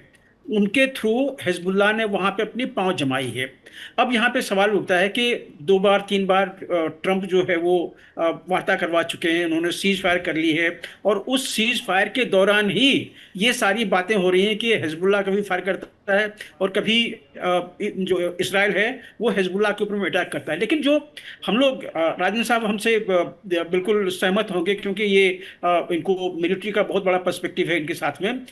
उनके थ्रू हिजबुल्लाह ने वहाँ पे अपनी पांव जमाई है। अब यहाँ पे सवाल उठता है कि 2 बार 3 बार ट्रंप जो है वो वार्ता करवा चुके हैं, उन्होंने सीज फायर कर ली है, और उस सीज फायर के दौरान ही ये सारी बातें हो रही हैं कि हिजबुल्लाह कभी फायर करता है और कभी जो इसराइल है वो हिजबुल्लाह के ऊपर में अटैक करता है। लेकिन जो हम लोग, राजन साहब हमसे बिल्कुल सहमत होंगे क्योंकि ये इनको मिलिट्री का बहुत बड़ा पर्सपेक्टिव है इनके साथ में।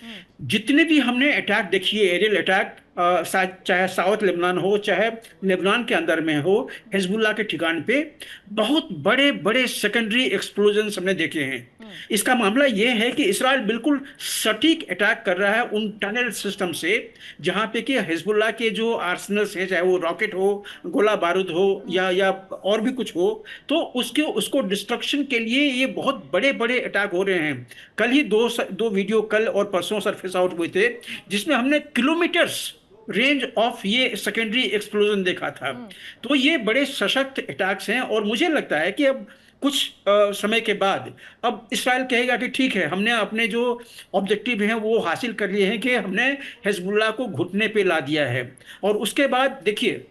जितने भी हमने अटैक देखिए, एरियल अटैक, चाहे साउथ लेबनान हो चाहे लेबनान के अंदर में हो, हिजबुल्लाह के ठिकाने पे बहुत बड़े बड़े सेकेंडरी एक्सप्लोजन हमने देखे हैं। इसका मामला यह है कि इसराइल बिल्कुल सटीक अटैक कर रहा है उन टनल सिस्टम से जहां पे कि हिजबुल्लाह के जो आर्सनल्स है, चाहे वो रॉकेट हो, गोला बारूद हो या और भी कुछ हो, तो उसको डिस्ट्रक्शन के लिए ये बहुत बड़े बड़े अटैक हो रहे हैं। कल ही दो वीडियो कल और परसों सरफेस आउट हुए थे जिसमें हमने किलोमीटर्स रेंज ऑफ ये सेकेंडरी एक्सप्लोजन देखा था। तो ये बड़े सशक्त अटैक्स हैं और मुझे लगता है कि अब कुछ समय के बाद अब इसराइल कहेगा कि ठीक है, हमने अपने जो ऑब्जेक्टिव हैं वो हासिल कर लिए हैं कि हमने हिजबुल्लाह को घुटने पे ला दिया है। और उसके बाद देखिए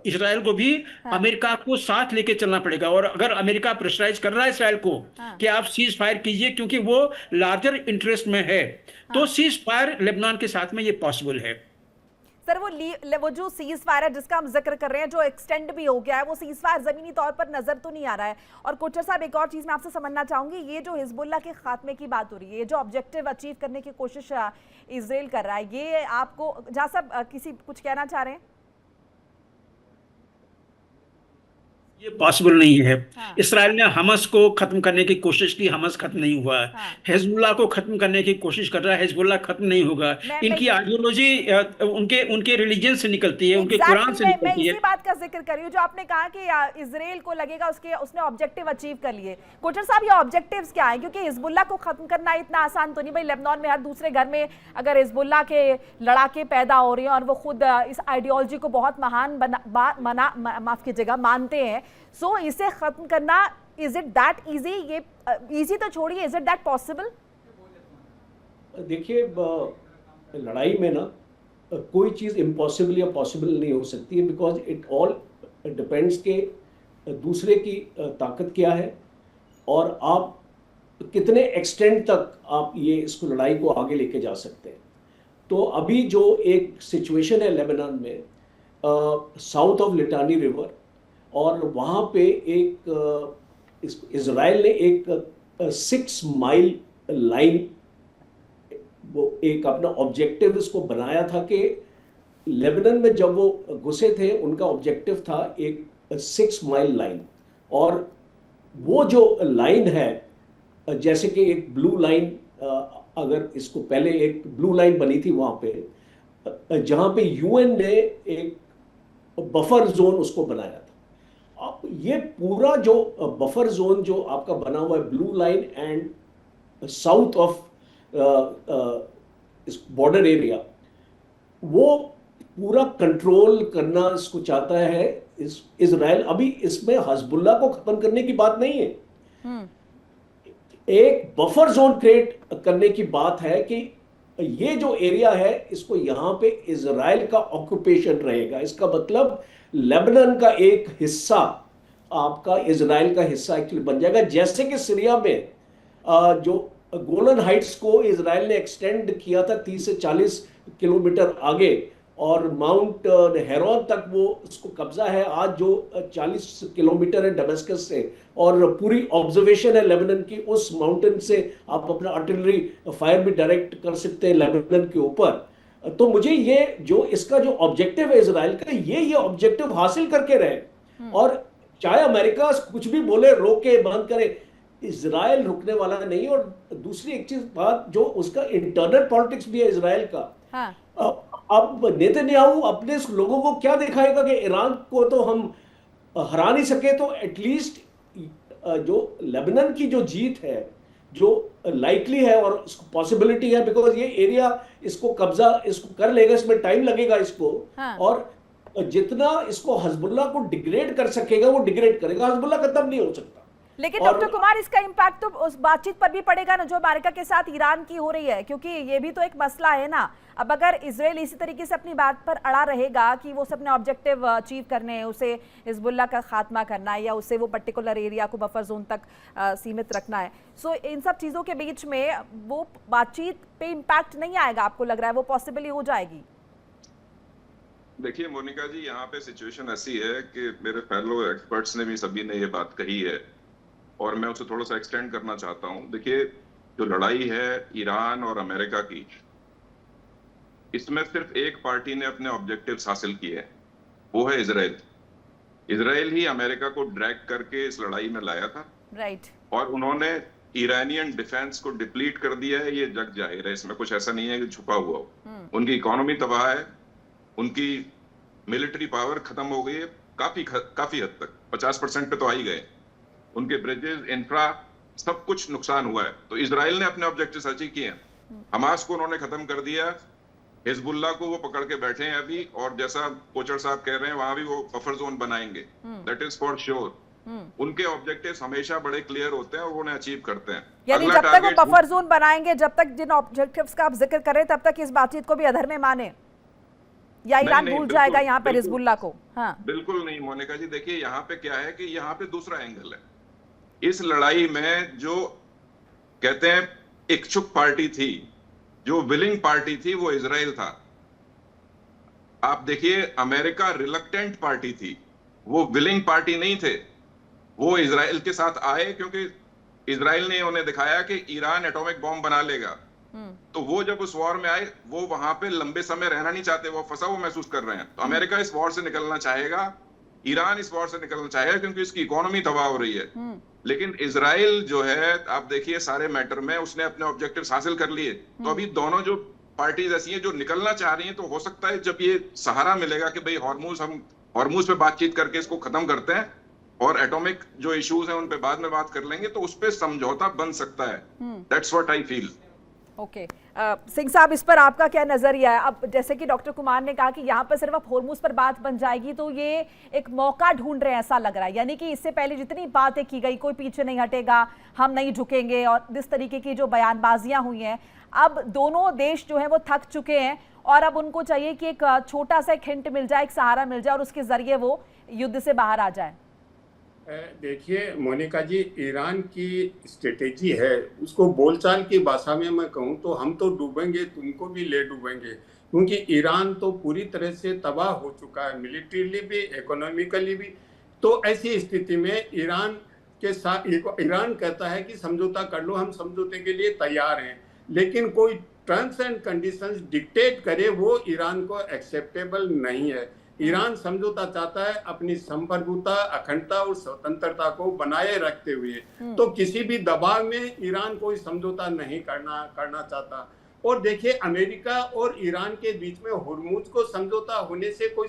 इसराइल को भी अमेरिका को साथ लेके चलना पड़ेगा। और अगर अमेरिका प्रेशराइज कर रहा है इसराइल को कि आप सीज फायर कीजिए क्योंकि वो लार्जर इंटरेस्ट में है, तो सीज फायर लेबनान के साथ में ये पॉसिबल है। सर वो जो सीज फायर है जिसका हम जिक्र कर रहे हैं, जो एक्सटेंड भी हो गया है, वो सीज फायर जमीनी तौर पर नजर तो नहीं आ रहा है। और कोचर साहब, एक और चीज मैं आपसे समझना चाहूंगी, ये जो हिजबुल्लाह के खात्मे की बात हो रही है, ये जो ऑब्जेक्टिव अचीव करने की कोशिश इजराइल कर रहा है, ये आपको जहाँ साहब कुछ कहना चाह रहे हैं? ये पॉसिबल नहीं है। इसराइल ने हमास को खत्म करने की कोशिश की, हमास खत्म नहीं हुआ। हिजबुल्लाह को खत्म करने की कोशिश कर रहा है, हिजबुल्लाह खत्म नहीं होगा। इनकी आइडियोलॉजी उनके रिलीजन से निकलती है, उनके कुरान से निकलती है। मैं इसी बात का जिक्र कर रही हूँ जो आपने कहा कि इजराइल को लगेगा उसने ऑब्जेक्टिव अचीव कर लिए। कोचर साहब, ये ऑब्जेक्टिव्स क्या है? क्योंकि हिजबुल्लाह को खत्म करना इतना आसान तो नहीं भाई। लेबनान में हर दूसरे घर में अगर हिजबुल्लाह के लड़ाके पैदा हो रहे हैं और वो खुद इस आइडियोलॉजी को बहुत महान माफ कीजिएगा मानते हैं, सो इसे खत्म करना, इज इट दैट इजी? ये इजी तो छोड़िए, इज इट दैट पॉसिबल? देखिए, लड़ाई में ना कोई चीज इम्पॉसिबल या पॉसिबल नहीं हो सकती है, बिकॉज इट ऑल डिपेंड्स के दूसरे की ताकत क्या है और आप कितने एक्सटेंड तक आप इसको लड़ाई को आगे लेके जा सकते हैं। तो अभी जो एक सिचुएशन है लेबनान में, साउथ ऑफ लिटानी रिवर, और वहाँ पे इजराइल ने एक 6 माइल लाइन, वो एक अपना ऑब्जेक्टिव इसको बनाया था कि लेबनान में जब वो घुसे थे उनका ऑब्जेक्टिव था एक 6 माइल लाइन। और वो जो लाइन है, जैसे कि एक ब्लू लाइन, अगर इसको पहले एक ब्लू लाइन बनी थी वहाँ पे, जहाँ पे यूएन ने एक बफर जोन उसको बनाया था। अब ये पूरा जो बफर जोन जो आपका बना हुआ है, blue line and south of इस बॉर्डर एरिया, वो पूरा कंट्रोल करना इसको चाहता है इजराइल। अभी इसमें हिजबुल्लाह को खत्म करने की बात नहीं है, एक बफर जोन क्रिएट करने की बात है कि ये जो एरिया है इसको यहाँ पे इजराइल का ऑक्यूपेशन रहेगा। इसका मतलब लेबनान का एक हिस्सा आपका इजराइल का हिस्सा एक्चुअली बन जाएगा। जैसे कि सीरिया में जो गोलन हाइट्स को इजराइल ने एक्सटेंड किया था 30 से 40 किलोमीटर आगे, और माउंट हेरोन तक वो उसको कब्जा है आज, जो 40 किलोमीटर है दमिश्क से, और पूरी ऑब्जर्वेशन है लेबनान की। उस माउंटेन से आप अपना आर्टिलरी फायर भी डायरेक्ट कर सकते हैं लेबनान के ऊपर। तो मुझे ये जो इसका जो ऑब्जेक्टिव है इसराइल का, ये ऑब्जेक्टिव हासिल करके रहे, और चाहे अमेरिका कुछ भी बोले, रोके बंद करे, इजराइल रुकने वाला नहीं। और दूसरी एक चीज बात, जो उसका इंटरनल पॉलिटिक्स भी है इजराइल का। हाँ। अब नेतन्याहू अपने लोगों को क्या दिखाएगा कि ईरान को तो हम हरा नहीं सके, तो एटलीस्ट जो लेबनान की जो जीत है, जो लाइकली है और पॉसिबिलिटी है, बिकॉज ये एरिया इसको कब्जा इसको कर लेगा, इसमें टाइम लगेगा इसको। हाँ। और जितना इसको हिजबुल्लाह को डिग्रेड कर सकेगा वो डिग्रेड करेगा, हिजबुल्लाह खत्म नहीं हो सकता। लेकिन डॉक्टर कुमार, इसका इम्पैक्ट तो उस बातचीत पर भी पड़ेगा ना जो अमेरिका के साथ ईरान की हो रही है, क्योंकि ये भी तो एक मसला है ना। अब अगर इजराइल इसी तरीके से अपनी बात पर अड़ा रहेगा कि वो अपने ऑब्जेक्टिव अचीव करने हैं, उसे हिजबुल्लाह का खात्मा करना है या उसे वो पर्टिकुलर एरिया को बफर जोन तक सीमित रखना है, सो इन सब चीज़ों के बीच में वो बातचीत पे इम्पैक्ट नहीं आएगा, आपको लग रहा है वो पॉसिबली हो जाएगी? देखिए मोनिका जी, यहाँ पे सिचुएशन ऐसी है कि मेरे फेलो एक्सपर्ट्स ने भी सभी ने ये बात कही है, और मैं उसे थोड़ा सा एक्सटेंड करना चाहता हूँ। देखिए, जो लड़ाई है ईरान और अमेरिका की, इसमें सिर्फ एक पार्टी ने अपने ऑब्जेक्टिव्स हासिल किए हैं, वो है इजराइल। इजराइल ही अमेरिका को ड्रैग करके इस लड़ाई में लाया था। राइट। और उन्होंने ईरानियन डिफेंस को डिप्लीट कर दिया है, ये जग जाहिर है, इसमें कुछ ऐसा नहीं है कि छुपा हुआ हो। उनकी इकोनॉमी तबाह है, उनकी मिलिट्री पावर खत्म हो गई है काफी हद तक, 50% पे तो आ ही गए। उनके ब्रिजेस, इंफ्रा, सब कुछ नुकसान हुआ है। तो इजराइल ने अपने ऑब्जेक्टिव्स अचीव किए हैं। हमास को उन्होंने खत्म कर दिया, हिजबुल्लाह को वो पकड़ के बैठे हैं अभी, और जैसा कोचर साहब कह रहे हैं वहां भी वो बफर जोन बनाएंगे, दैट इज फॉर श्योर। उनके ऑब्जेक्टिव्स हमेशा बड़े क्लियर होते हैं और वो उन्हें अचीव करते हैं। यानी जब तक वो बफर जोन बनाएंगे, जब तक जिन ऑब्जेक्टिव्स का आप जिक्र करें, तब तक इस बातचीत को भी अधर में माने, या ईरान भूल जाएगा यहाँ पर हिजबुल्लाह को? हाँ, बिल्कुल नहीं मोनिका जी। देखिए, यहाँ पे क्या है कि यहाँ पे दूसरा एंगल है इस लड़ाई में। जो कहते हैं इच्छुक पार्टी थी, जो विलिंग पार्टी थी, वो इजराइल था। आप देखिए, अमेरिका रिलक्टेंट पार्टी थी, वो विलिंग पार्टी नहीं थे। वो इजराइल के साथ आए क्योंकि इजराइल ने उन्हें दिखाया कि ईरान एटॉमिक बॉम्ब बना लेगा। तो वो जब उस वॉर में आए, वो वहां पे लंबे समय रहना नहीं चाहते, वो फंसा हुआ महसूस कर रहे हैं। तो अमेरिका इस वॉर से निकलना चाहेगा, ईरान इस वॉर से निकलना चाहेगा, क्योंकि इसकी इकोनॉमी तबाह हो रही है। लेकिन इजराइल जो है, आप देखिए सारे मैटर में उसने अपने ऑब्जेक्टिव्स हासिल कर लिए। तो अभी दोनों जो पार्टीज ऐसी हैं जो निकलना चाह रही हैं, तो हो सकता है जब ये सहारा मिलेगा कि भाई हम हॉर्मुज पे बातचीत करके इसको खत्म करते हैं और एटॉमिक जो इश्यूज हैं उन पे बाद में बात कर लेंगे, तो उस पे समझौता बन सकता है। That's what I feel. Okay, Singh साहब, इस पर आपका क्या नजरिया है? अब जैसे कि डॉक्टर कुमार ने कहा कि यहाँ पर सिर्फ अब होर्मुज पर बात बन जाएगी, तो ये एक मौका ढूंढ रहे हैं ऐसा लग रहा है। यानी कि इससे पहले जितनी बातें की गई, कोई पीछे नहीं हटेगा, हम नहीं झुकेंगे, और इस तरीके की जो बयानबाजियां हुई हैं, अब दोनों देश जो हैं वो थक चुके हैं, और अब उनको चाहिए कि एक छोटा सा एक हिंट मिल जाए, एक सहारा मिल जाए, और उसके जरिए वो युद्ध से बाहर आ जाए। देखिए मोनिका जी, ईरान की स्ट्रेटेजी है, उसको बोलचाल की भाषा में मैं कहूँ तो हम तो डूबेंगे, तुमको भी ले डूबेंगे, क्योंकि ईरान तो पूरी तरह से तबाह हो चुका है, मिलिट्रीली भी, इकोनॉमिकली भी। तो ऐसी स्थिति में ईरान के साथ ईरान कहता है कि समझौता कर लो, हम समझौते के लिए तैयार हैं, लेकिन कोई टर्म्स एंड कंडीशंस डिक्टेट करे वो ईरान को एक्सेप्टेबल नहीं है। ईरान समझौता चाहता है अपनी संप्रभुता, अखंडता और स्वतंत्रता को बनाए रखते हुए। तो किसी भी दबाव में ईरान कोई समझौता नहीं करना चाहता। और देखिए, अमेरिका और ईरान के बीच में होर्मुज को समझौता होने से कोई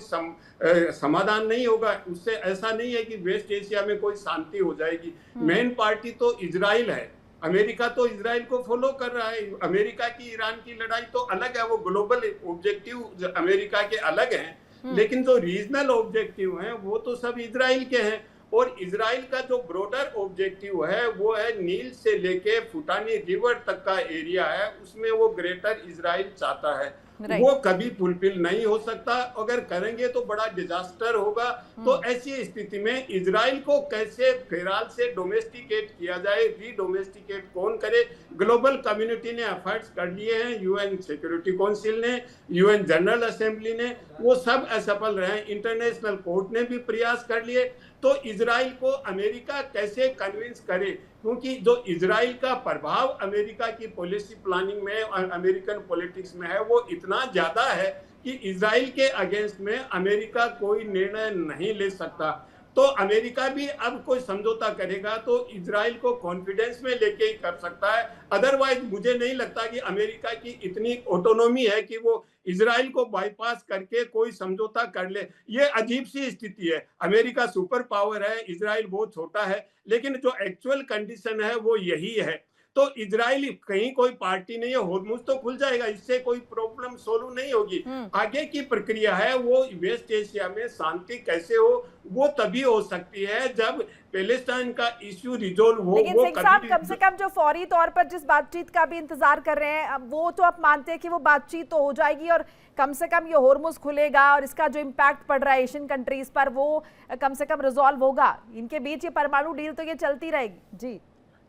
समाधान नहीं होगा। उससे ऐसा नहीं है कि वेस्ट एशिया में कोई शांति हो जाएगी। मेन पार्टी तो इजराइल है, अमेरिका तो इजराइल को फॉलो कर रहा है। अमेरिका की ईरान की लड़ाई तो अलग है, वो ग्लोबल ऑब्जेक्टिव अमेरिका के अलग हैं, लेकिन जो रीजनल ऑब्जेक्टिव हैं वो तो सब इजराइल के हैं। और इजराइल का जो ब्रॉडर ऑब्जेक्टिव है वो है नील से लेके फुटानी रिवर तक का एरिया है, उसमें वो ग्रेटर इजराइल चाहता है। वो कभी फुलफिल नहीं हो सकता। अगर करेंगे तो बड़ा डिजास्टर होगा। तो ऐसी स्थिति में इजराइल को कैसे फिलहाल से डोमेस्टिकेट किया जाए, रीडोमेस्टिकेट कौन करे? ग्लोबल कम्युनिटी ने एफर्ट्स कर लिए हैं, यूएन सिक्योरिटी काउंसिल ने, यूएन जनरल असेंबली ने, वो सब असफल रहे। इंटरनेशनल कोर्ट ने भी प्रयास कर लिए। तो इजराइल को अमेरिका कैसे कन्विंस करे? क्योंकि जो इजराइल का प्रभाव अमेरिका की पॉलिसी प्लानिंग में और अमेरिकन पॉलिटिक्स में है वो इतना ज्यादा है कि इजराइल के अगेंस्ट में अमेरिका कोई निर्णय नहीं ले सकता। तो अमेरिका भी अब कोई समझौता करेगा तो इजराइल को कॉन्फिडेंस में लेके ही कर सकता है। अदरवाइज मुझे नहीं लगता कि अमेरिका की इतनी ऑटोनॉमी है कि वो इजराइल को बाईपास करके कोई समझौता कर ले। ये अजीब सी स्थिति है। अमेरिका सुपर पावर है, इजराइल बहुत छोटा है, लेकिन जो एक्चुअल कंडीशन है वो यही है। तो इजराइल कहीं कोई पार्टी नहीं है, होर्मुज तो खुल जाएगा, इससे कोई प्रॉब्लम सोल्व नहीं होगी। आगे की प्रक्रिया है वो वेस्ट एशिया में शांति कैसे हो, वो तभी हो सकती है जब पैलेस्टाइन का इश्यू रिजोल्व हो। लेकिन सिंह साहब, कम से कम जो फौरी तौर पर जिस बातचीत का भी इंतजार कर रहे हैं, वो तो आप मानते हैं कि वो बातचीत तो हो जाएगी और कम से कम ये होर्मुज खुलेगा और इसका जो इम्पैक्ट पड़ रहा है एशियन कंट्रीज पर वो कम से कम रिजॉल्व होगा। इनके बीच ये परमाणु डील तो ये चलती रहेगी। जी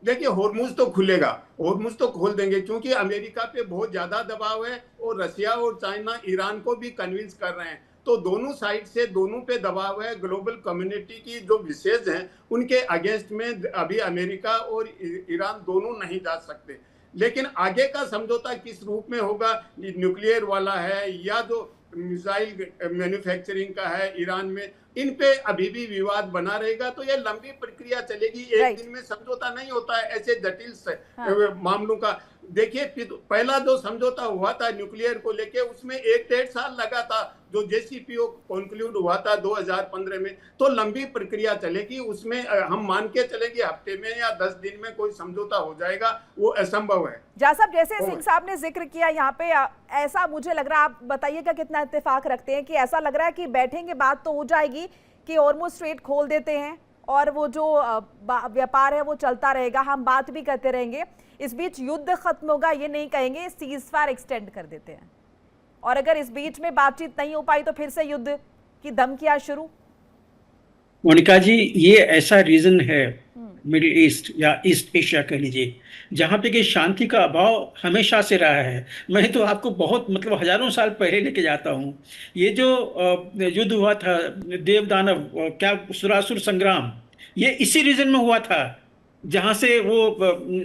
देखिए, होर्मुज तो खुलेगा, होर्मुज तो खोल देंगे क्योंकि अमेरिका पे बहुत ज्यादा दबाव है और रशिया और चाइना ईरान को भी कन्विंस कर रहे हैं। तो दोनों साइड से दोनों पे दबाव है। ग्लोबल कम्युनिटी की जो विशेष हैं उनके अगेंस्ट में अभी अमेरिका और ईरान दोनों नहीं जा सकते। लेकिन आगे का समझौता किस रूप में होगा, न्यूक्लियर वाला है या जो मिसाइल मैन्युफैक्चरिंग का है ईरान में, इन पे अभी भी विवाद बना रहेगा। तो ये लंबी प्रक्रिया चलेगी, एक दिन में समझौता नहीं होता है ऐसे जटिल मामलों का। देखिए, पहला जो समझौता हुआ था न्यूक्लियर को लेके, उसमें 1-1.5 साल लगा था, जो जेसीपीओ कंक्लूड हुआ था 2015 में। तो लंबी प्रक्रिया चलेगी, उसमें हम मान के चलेंगे हफ्ते में या 10 दिन में कोई समझौता हो जाएगा, वो असंभव है। साहब, जैसे सिंह साहब ने जिक्र किया यहाँ पे, ऐसा मुझे लग रहा है, आप बताइएगा कितना इत्तेफाक रखते हैं कि ऐसा लग रहा है कि बैठेंगे बात तो हो जाएगी कि होर्मुज स्ट्रेट खोल देते हैं और वो जो व्यापार है वो चलता रहेगा, हम बात भी करते रहेंगे, इस बीच युद्ध खत्म होगा ये नहीं कहेंगे, सीज फायर एक्सटेंड कर देते हैं। और अगर इस बीच में बातचीत नहीं हो पाई तो फिर से युद्ध की धमकियां शुरू। मोनिका जी, ये ऐसा रीजन है मिडिल ईस्ट या ईस्ट एशिया कह लीजिए, जहाँ पे कि शांति का अभाव हमेशा से रहा है। मैं तो आपको बहुत मतलब हजारों साल पहले लेके जाता हूँ। ये जो युद्ध हुआ था देव दानव क्या सुरासुर संग्राम, ये इसी रीजन में हुआ था, जहाँ से वो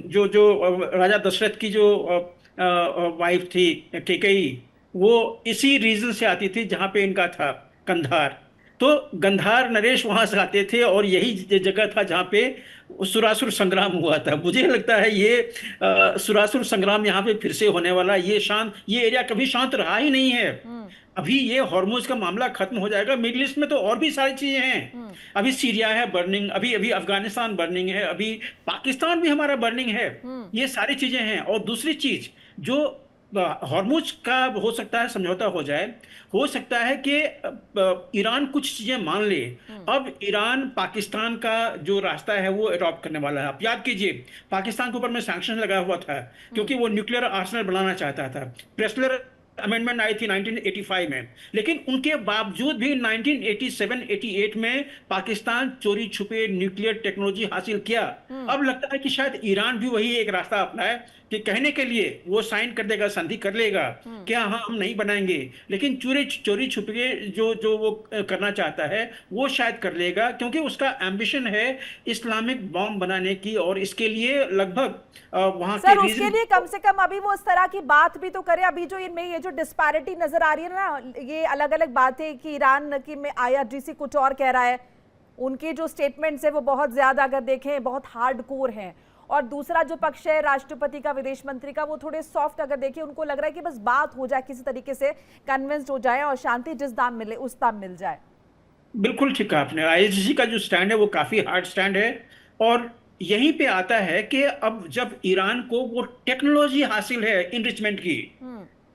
जो राजा दशरथ की जो वाइफ थी कैकेयी, वो इसी रीजन से आती थी जहाँ पे इनका था कंधार। तो गंधार नरेश वहां से आते थे और यही जगह था जहाँ पे सुरासुर संग्राम हुआ था। मुझे लगता है ये सुरासुर संग्राम यहाँ पे फिर से होने वाला। ये एरिया कभी शांत रहा ही नहीं है। अभी ये हॉर्मुज का मामला खत्म हो जाएगा। मिडिल ईस्ट में तो और भी सारी चीजें हैं। अभी सीरिया है बर्निंग, अभी अफगानिस्तान बर्निंग है, अभी पाकिस्तान भी हमारा बर्निंग है। ये सारी चीजें हैं। और दूसरी चीज जो हॉर्मुज का हो सकता है समझौता हो सकता है कि ईरान कुछ चीजें मान ले। अब ईरान पाकिस्तान का जो रास्ता है वो अडॉप्ट करने वाला है। आप याद कीजिए, पाकिस्तान के ऊपर में सैंक्शन लगा हुआ था क्योंकि वो न्यूक्लियर आर्सेनल बनाना चाहता था। प्रेस्लर अमेंडमेंट आई थी 1985 में, लेकिन उनके बावजूद भी 1987-88 में पाकिस्तान चोरी छुपे न्यूक्लियर टेक्नोलॉजी हासिल किया। अब लगता है कि शायद ईरान भी वही एक रास्ता अपनाए कि कहने के लिए वो साइन कर देगा, संधि कर लेगा कि हाँ हम नहीं बनाएंगे, लेकिन चोरी छुपे जो वो करना चाहता है वो शायद कर लेगा, क्योंकि उसका एम्बिशन है इस्लामिक बॉम्ब बनाने की। और इसके लिए लगभग वहां सर उसके लिए कम से कम अभी वो उस तरह की बात भी तो करे। अभी जो इनमें ये जो डिस्पैरिटी नजर आ रही है ना, ये अलग अलग बातें कि ईरान की में IRGC कुछ और कह रहा है, उनके जो स्टेटमेंट्स है वो बहुत ज्यादा अगर देखें बहुत हार्ड कोर हैं, और दूसरा जो पक्ष है राष्ट्रपति का, विदेश मंत्री का, वो थोड़े सॉफ्ट अगर देखें, उनको लग रहा है कि बस बात हो जाए, किसी तरीके से कन्विंस्ड हो जाए और शांति जिस दाम मिले उस दाम मिल जाए। बिल्कुल ठीक है आपने। IRGC का जो स्टैंड है वो काफी हार्ड स्टैंड है। और यहीं पे आता है कि अब जब ईरान को वो टेक्नोलॉजी हासिल है इनरिचमेंट की,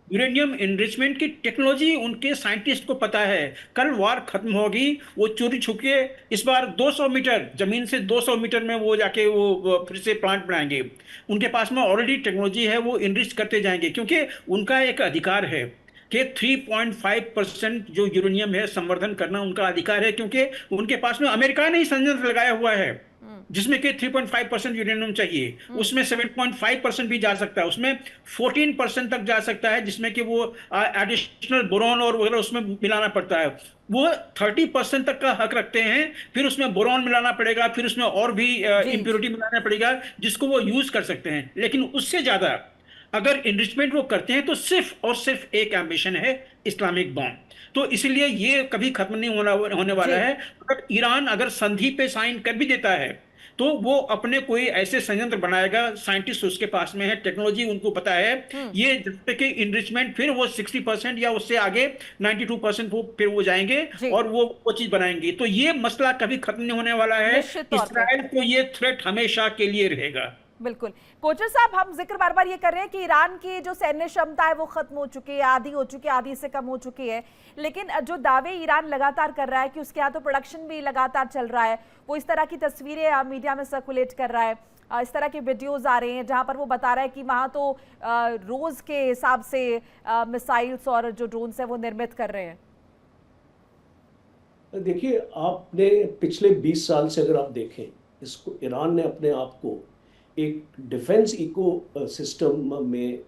यूरेनियम इनरिचमेंट की टेक्नोलॉजी उनके साइंटिस्ट को पता है, कल वार खत्म होगी, वो चोरी छुपके इस बार 200 मीटर जमीन से 200 मीटर में वो जाके वो फिर से प्लांट बनाएंगे। उनके पास में ऑलरेडी टेक्नोलॉजी है, वो इनरिच करते जाएंगे क्योंकि उनका एक अधिकार है। कि 3.5% जो यूरेनियम है संवर्धन करना उनका अधिकार है, क्योंकि उनके पास में अमेरिका ने ही संयंत्र लगाया हुआ है जिसमें कि 3.5% यूरेनियम चाहिए। उसमें 7.5% भी जा सकता है, उसमें 14% तक जा सकता है, जिसमें कि वो एडिशनल बोरॉन और वगैरह उसमें मिलाना पड़ता है। वो 30% तक का हक रखते हैं, फिर उसमें बोरॉन मिलाना पड़ेगा, फिर उसमें और भी इंप्योरिटी मिलाना पड़ेगा जिसको वो यूज कर सकते हैं। लेकिन उससे ज्यादा अगर इनरिचमेंट वो करते हैं तो सिर्फ और सिर्फ एक एम्बिशन है, इस्लामिक बॉम्ब। तो इसलिए ये कभी खत्म नहीं होने वाला है। अगर ईरान अगर संधि पे साइन कर भी देता है तो वो अपने कोई ऐसे संयंत्र बनाएगा, साइंटिस्ट उसके पास में है, टेक्नोलॉजी उनको पता है, ये जब कि इनरिचमेंट फिर वो 60% या उससे आगे 92% वो फिर वो जाएंगे और वो चीज बनाएंगे। तो ये मसला कभी खत्म नहीं होने वाला है। इस्राएल को ये थ्रेट हमेशा के लिए रहेगा। बिल्कुल। कोचर साहब, हम जिक्र बार बार ये कर रहे हैं कि ईरान की जो सैन्य क्षमता है वो खत्म हो चुकी है, आधी हो चुकी है, आधी से कम हो चुकी है, लेकिन जो दावे ईरान लगातार कर रहा है कि उसके यहाँ तो प्रोडक्शन भी लगातार चल रहा है, वो इस तरह की तस्वीरें मीडिया में सर्कुलेट कर रहा है, इस तरह के वीडियोज आ रहे हैं जहां पर वो बता रहा है कि वहां तो रोज के हिसाब से मिसाइल्स और जो ड्रोन्स है वो निर्मित कर रहे हैं। देखिए, आपने पिछले 20 साल से अगर आप देखें, इसको ईरान ने अपने आप को एक डिफेंस इको सिस्टम में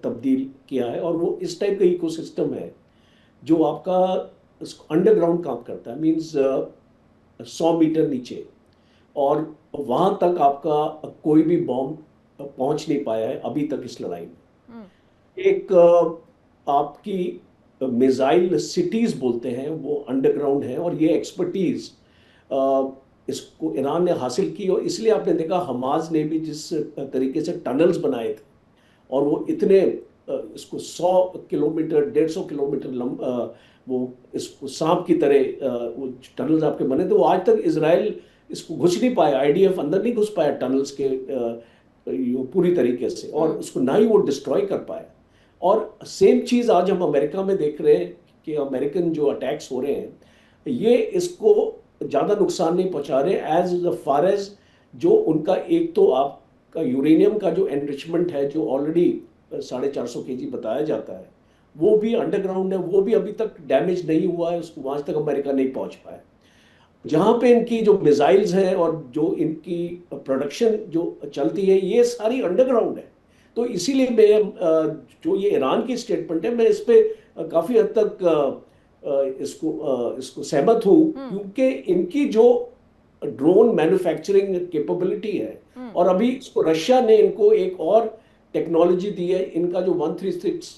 तब्दील किया है, और वो इस टाइप का इको सिस्टम है जो आपका अंडरग्राउंड काम करता है, मींस 100 मीटर नीचे, और वहां तक आपका कोई भी बॉम्ब पहुंच नहीं पाया है अभी तक इस लड़ाई में। एक आपकी मिसाइल सिटीज बोलते हैं, वो अंडरग्राउंड है, और ये एक्सपर्टीज इसको ईरान ने हासिल की। और इसलिए आपने देखा हमास ने भी जिस तरीके से टनल्स बनाए थे, और वो इतने इसको 100 किलोमीटर 150 किलोमीटर वो इसको सांप की तरह वो टनल्स आपके बने थे, वो आज तक इजराइल इसको घुस नहीं पाया, आईडीएफ अंदर नहीं घुस पाया टनल्स के पूरी तरीके से, और उसको ना ही वो डिस्ट्रॉय कर पाया। और सेम चीज़ आज हम अमेरिका में देख रहे हैं कि अमेरिकन जो अटैक्स हो रहे हैं, ये इसको ज़्यादा नुकसान नहीं पहुंचा रहे एज फार एज जो उनका एक तो आपका यूरेनियम का जो एनरिचमेंट है, जो ऑलरेडी 450 kg बताया जाता है, वो भी अंडरग्राउंड है, वो भी अभी तक डैमेज नहीं हुआ है, उसको वहाँ तक अमेरिका नहीं पहुंच पाया। जहाँ पे इनकी जो मिसाइल्स हैं और जो इनकी प्रोडक्शन जो चलती है, ये सारी अंडरग्राउंड है। तो इसीलिए मैं जो ये ईरान की स्टेटमेंट है, मैं इस पर काफ़ी हद तक इसको सहमत हूँ, क्योंकि इनकी जो ड्रोन मैन्युफैक्चरिंग कैपेबिलिटी है, और अभी इसको रशिया ने इनको एक और टेक्नोलॉजी दी है, इनका जो 136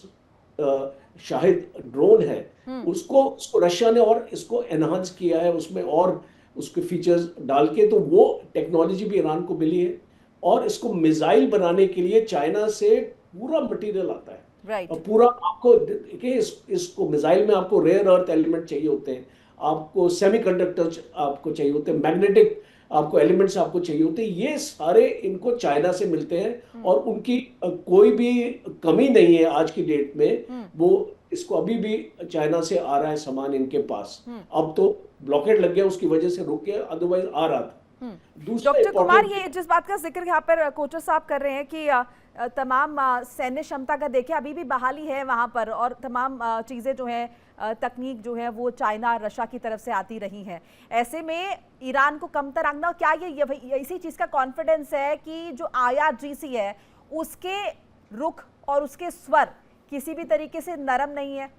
शाहिद ड्रोन है, उसको रशिया ने और इसको एनहांस किया है, उसमें और उसके फीचर्स डाल के, तो वो टेक्नोलॉजी भी ईरान को मिली है। और इसको मिसाइल बनाने के लिए चाइना से पूरा मटेरियल आता है, और पूरा आपको देखिए इसको मिसाइल में आपको रेयर अर्थ एलिमेंट चाहिए होते हैं, आपको सेमीकंडक्टर्स आपको चाहिए होते हैं, मैग्नेटिक आपको एलिमेंट्स आपको चाहिए होते हैं, ये सारे इनको चाइना से मिलते हैं, और उनकी कोई भी कमी नहीं है आज की डेट में। वो इसको अभी भी चाइना से आ रहा है सामान इनके पास, अब तो ब्लॉकेड लग गया उसकी वजह से रुक गया, अदरवाइज आ रहा था। डॉक्टर कुमार, ये जिस बात का जिक्र यहाँ पर कोचर साहब कर रहे हैं कि तमाम सैन्य क्षमता का देखिए अभी भी बहाली है वहाँ पर, और तमाम चीज़ें जो हैं तकनीक जो है वो चाइना रशिया की तरफ से आती रही हैं, ऐसे में ईरान को कमतर आंकना, क्या ये इसी चीज़ का कॉन्फिडेंस है कि जो IRGC है उसके रुख और उसके स्वर किसी भी तरीके से नरम नहीं है?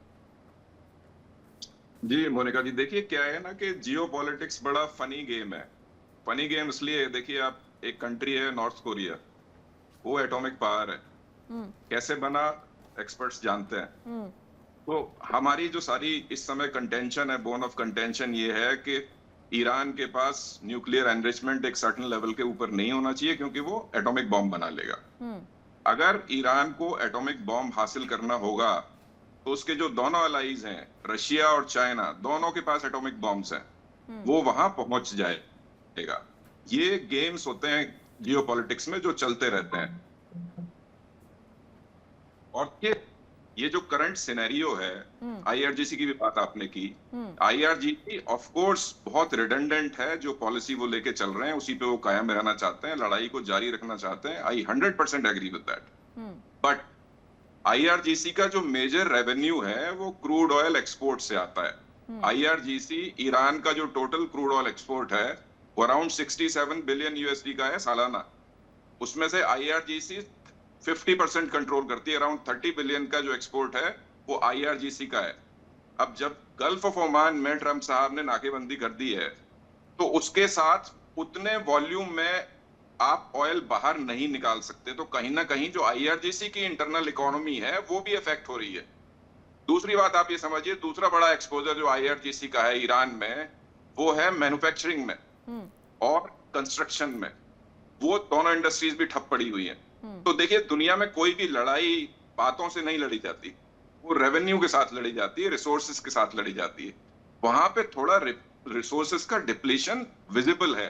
जी मोनिका जी, देखिए क्या है ना कि जियोपॉलिटिक्स बड़ा फनी गेम है। फनी गेम इसलिए, देखिए आप, एक कंट्री है नॉर्थ कोरिया, वो एटॉमिक पावर है, कैसे बना एक्सपर्ट्स जानते हैं। तो हमारी जो सारी इस समय कंटेंशन है, बोन ऑफ कंटेंशन ये है कि ईरान के पास न्यूक्लियर एनरिचमेंट एक सर्टेन लेवल के ऊपर नहीं होना चाहिए, क्योंकि वो एटॉमिक बॉम्ब बना लेगा। अगर ईरान को एटॉमिक बॉम्ब हासिल करना होगा तो उसके जो दोनों अलाइज हैं, रशिया और चाइना, दोनों के पास एटॉमिक बॉम्ब्स हैं, वो वहां पहुंच जाएगा। ये गेम्स होते हैं जियोपॉलिटिक्स में जो चलते रहते हैं। और ये जो करंट सिनेरियो है, IRGC की भी बात आपने की, IRGC ऑफ कोर्स बहुत रिडंडेंट है, जो पॉलिसी वो लेके चल रहे हैं उसी पे वो कायम रहना चाहते हैं, लड़ाई को जारी रखना चाहते हैं। I 100% agree with that. But IRGC का जो मेजर रेवेन्यू है वो क्रूड ऑयल एक्सपोर्ट से आता है। आईआरजीसी ईरान का जो टोटल क्रूड ऑयल एक्सपोर्ट है वो अराउंड 67 बिलियन यूएसडी का है सालाना। उसमें से आईआरजीसी 50% कंट्रोल करती है, अराउंड 30 बिलियन का जो एक्सपोर्ट है वो आईआरजीसी का है। अब जब गल्फ ऑफ ओमान में ट्रम्प साहब ने नाकेबंदी कर दी है तो उसके साथ उतने वॉल्यूम में आप ऑयल बाहर नहीं निकाल सकते, तो कहीं ना कहीं जो आईआरजीसी की इंटरनल इकोनॉमी है वो भी इफेक्ट हो रही है। दूसरी बात आप ये समझिए, दूसरा बड़ा एक्सपोजर जो आईआरजीसी का है ईरान में वो है मैन्युफैक्चरिंग में और कंस्ट्रक्शन में। वो दोनों इंडस्ट्रीज भी ठप पड़ी हुई हैं। तो देखिए, दुनिया में कोई भी लड़ाई बातों से नहीं लड़ी जाती, वो रेवेन्यू के साथ लड़ी जाती है, रिसोर्सेज के साथ लड़ी जाती है। वहां पे थोड़ा रिसोर्सेज का डिप्लीशन विजिबल है,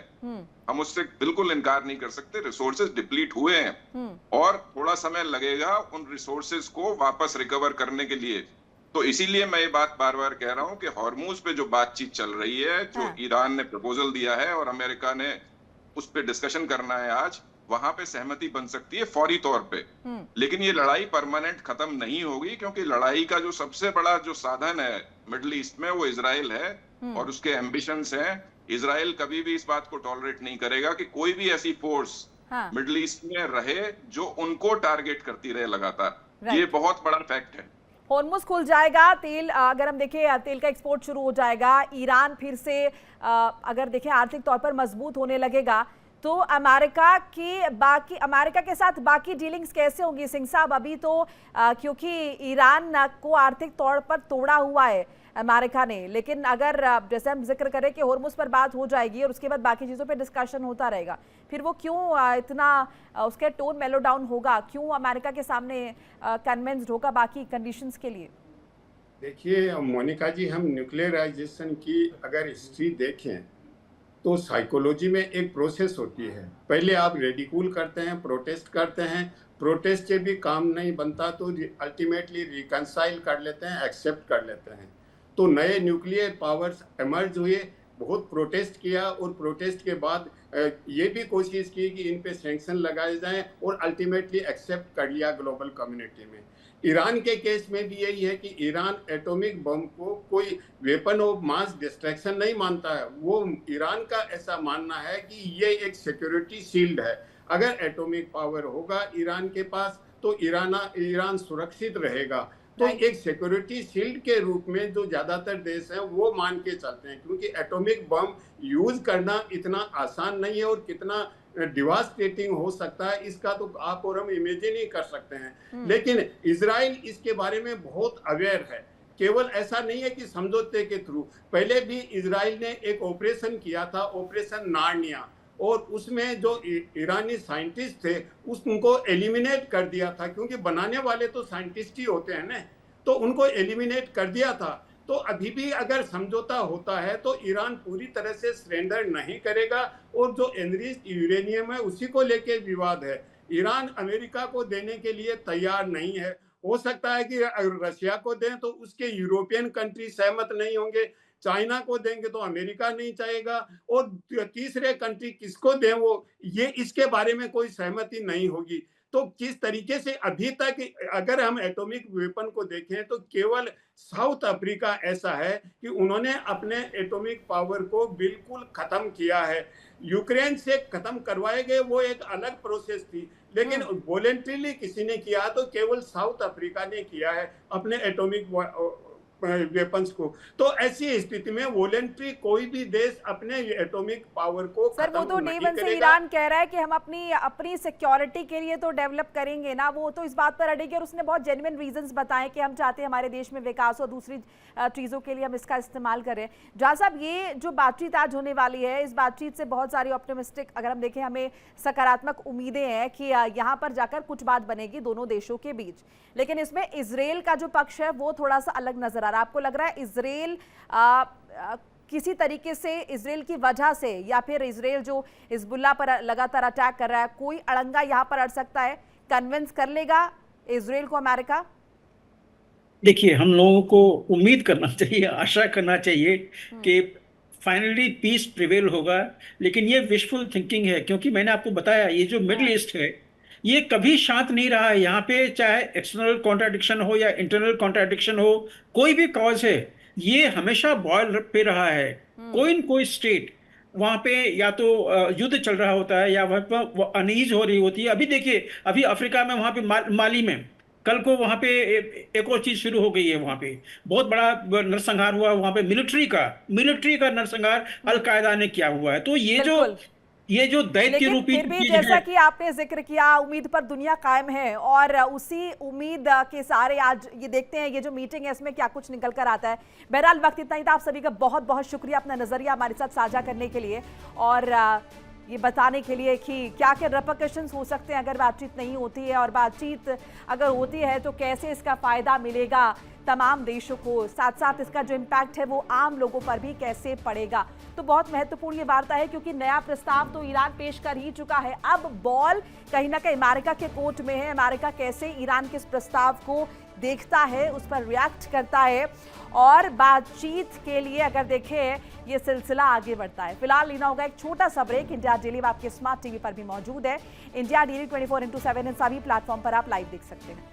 हम उससे बिल्कुल इनकार नहीं कर सकते। रिसोर्सेज डिप्लीट हुए हैं और थोड़ा समय लगेगा उन रिसोर्सेज को वापस रिकवर करने के लिए। तो इसीलिए मैं ये बात बार बार कह रहा हूं कि हॉर्मूज पे जो बातचीत चल रही है, जो ईरान ने प्रपोजल दिया है और अमेरिका ने उस पे डिस्कशन करना है आज, वहां पे सहमति बन सकती है फौरी तौर पे। लेकिन ये लड़ाई परमानेंट खत्म नहीं होगी, क्योंकि लड़ाई का जो सबसे बड़ा जो साधन है मिडिल ईस्ट में वो इजराइल है और उसके एम्बिशंस हैं। इजराइल कभी भी इस बात को टॉलरेट नहीं करेगा कि कोई भी ऐसी फोर्स मिडिल ईस्ट में रहे जो उनको टारगेट करती रहे लगातार। ये बहुत बड़ा फैक्ट है। हॉर्मुज खुल जाएगा, तेल अगर हम देखें तेल का एक्सपोर्ट शुरू हो जाएगा, ईरान फिर से अगर देखें आर्थिक तौर पर मजबूत होने लगेगा, तो अमेरिका के साथ बाकी डीलिंग्स कैसे होंगी सिंह साहब? अभी तो क्योंकि ईरान को आर्थिक तौर पर तोड़ा हुआ है अमेरिका ने, लेकिन अगर जैसे हम जिक्र करें कि हॉर्मुज पर बात हो जाएगी और उसके बाद बाकी चीज़ों पे डिस्कशन होता रहेगा, फिर वो क्यों इतना उसके टोन मेलो डाउन होगा? क्यों अमेरिका के सामने कन्विंस्ड होगा बाकी कंडीशंस के लिए? देखिए मोनिका जी, हम न्यूक्लियराइजेशन की अगर हिस्ट्री देखें तो साइकोलॉजी में एक प्रोसेस होती है। पहले आप रेडिकूल करते हैं, प्रोटेस्ट करते हैं, प्रोटेस्ट से भी काम नहीं बनता तो अल्टीमेटली रिकंसाइल कर लेते हैं, एक्सेप्ट कर लेते हैं। तो नए न्यूक्लियर पावर्स इमर्ज हुए, बहुत प्रोटेस्ट किया और प्रोटेस्ट के बाद ये भी कोशिश की कि इन पे सैंक्शन लगाए जाएं और अल्टीमेटली एक्सेप्ट कर लिया ग्लोबल कम्युनिटी में। ईरान के केस में भी यही है कि ईरान एटॉमिक बम को कोई वेपन ऑफ मास डिस्ट्रैक्शन नहीं मानता है। वो ईरान का ऐसा मानना है कि ये एक सिक्योरिटी शील्ड है। अगर एटॉमिक पावर होगा ईरान के पास तो ईरान सुरक्षित रहेगा। तो एक सिक्योरिटी शील्ड के रूप में जो ज्यादातर देश हैं वो मान के चलते हैं, क्योंकि एटॉमिक बम यूज करना इतना आसान नहीं है और कितना डिवास्टेटिंग हो सकता है इसका तो आप और हम इमेजिन ही कर सकते हैं। लेकिन इजराइल इसके बारे में बहुत अवेयर है। केवल ऐसा नहीं है कि समझौते के थ्रू, पहले भी इजराइल ने एक ऑपरेशन किया था, ऑपरेशन नार्निया, और उसमें जो ईरानी साइंटिस्ट थे उनको एलिमिनेट कर दिया था, क्योंकि बनाने वाले तो साइंटिस्ट ही होते हैं ना, तो उनको एलिमिनेट कर दिया था। तो अभी भी अगर समझौता होता है तो ईरान पूरी तरह से सरेंडर नहीं करेगा और जो एनरिच्ड यूरेनियम है उसी को लेके विवाद है। ईरान अमेरिका को देने के लिए तैयार नहीं है। हो सकता है कि रशिया को दें तो उसके यूरोपियन कंट्री सहमत नहीं होंगे, चाइना को देंगे तो अमेरिका नहीं चाहेगा, और तीसरे कंट्री किसको दें वो ये इसके बारे में कोई सहमति नहीं होगी। तो किस तरीके से अभी तक अगर हम एटॉमिक वेपन को देखें तो केवल साउथ अफ्रीका ऐसा है कि उन्होंने अपने एटॉमिक पावर को बिल्कुल खत्म किया है। यूक्रेन से खत्म करवाए गए वो एक अलग प्रोसेस थी, लेकिन वॉलेंटरीली किसी ने किया तो केवल साउथ अफ्रीका ने किया है अपने एटॉमिक वेपन्स को। तो ऐसी स्थिति में वॉलेंट्री कोई भी देश अपने एटॉमिक पावर को सर वो तो डे वन से ईरान कह रहा है कि हम अपनी सिक्योरिटी के लिए तो डेवलप करेंगे ना, वो तो इस बात पर अड़ेगी और उसने बहुत जेन्युइन रीजंस बताए कि हम चाहते हैं हमारे देश में विकास और दूसरी चीज़ों के लिए हम इसका इस्तेमाल करें। जहाँ साहब ये जो बातचीत आज होने वाली है, इस बातचीत से बहुत सारी ऑप्टिमिस्टिक अगर हम देखें हमें सकारात्मक उम्मीदें हैं कि यहाँ पर जाकर कुछ बात बनेगी दोनों देशों के बीच, लेकिन इसमें इजराइल का जो पक्ष है वो थोड़ा सा अलग नजर आ रहा है। आपको लग रहा है इजराइल किसी तरीके से इजराइल की वजह से या फिर इजराइल जो हिजबुल्लाह पर लगातार अटैक कर रहा है कोई अड़ंगा यहाँ पर अड़ सकता है, कन्विंस कर लेगा इजराइल को अमेरिका? देखिए, हम लोगों को उम्मीद करना चाहिए, आशा करना चाहिए कि फाइनली पीस प्रिवेल होगा, लेकिन ये विशफुल थिंकिंग है, क्योंकि मैंने आपको बताया ये जो मिडिल ईस्ट है ये कभी शांत नहीं रहा है। यहाँ पे चाहे एक्सटर्नल कॉन्ट्राडिक्शन हो या इंटरनल कॉन्ट्राडिक्शन हो, कोई भी कॉज है, ये हमेशा बॉयल पे रहा है। कोई न कोई स्टेट वहां पे या तो युद्ध चल रहा होता है या वहां पर अनईज हो रही होती है। अभी देखिए, अभी अफ्रीका में वहां पे माली में कल को वहां पे एक और चीज शुरू हो गई है। वहां पे बहुत बड़ा नरसंहार हुआ, वहां पे मिलिट्री का नरसंहार अलकायदा ने किया हुआ है। तो ये जो दैत्य लेकिन रूपी फिर भी चीज जैसा है, कि आपने जिक्र किया, उम्मीद पर दुनिया कायम है और उसी उम्मीद के सहारे आज ये देखते हैं ये जो मीटिंग है इसमें क्या कुछ निकल कर आता है। बहरहाल वक्त इतना ही था। आप सभी का बहुत बहुत शुक्रिया अपना नजरिया हमारे साथ साझा करने के लिए और ये बताने के लिए कि क्या क्या रेपरकशंस हो सकते हैं अगर बातचीत नहीं होती है, और बातचीत अगर होती है तो कैसे इसका फायदा मिलेगा तमाम देशों को, साथ साथ इसका जो इम्पैक्ट है वो आम लोगों पर भी कैसे पड़ेगा। तो बहुत महत्वपूर्ण ये वार्ता है क्योंकि नया प्रस्ताव तो ईरान पेश कर ही चुका है। अब बॉल कहीं ना कहीं अमेरिका के कोर्ट में है। अमेरिका कैसे ईरान के इस प्रस्ताव को देखता है, उस पर रिएक्ट करता है और बातचीत के लिए अगर देखें ये सिलसिला आगे बढ़ता है। फिलहाल लेना होगा एक छोटा सा ब्रेक। इंडिया डेली आपके स्मार्ट टीवी पर भी मौजूद है। इंडिया डेली 24x7 इन सभी प्लेटफॉर्म पर आप लाइव देख सकते हैं।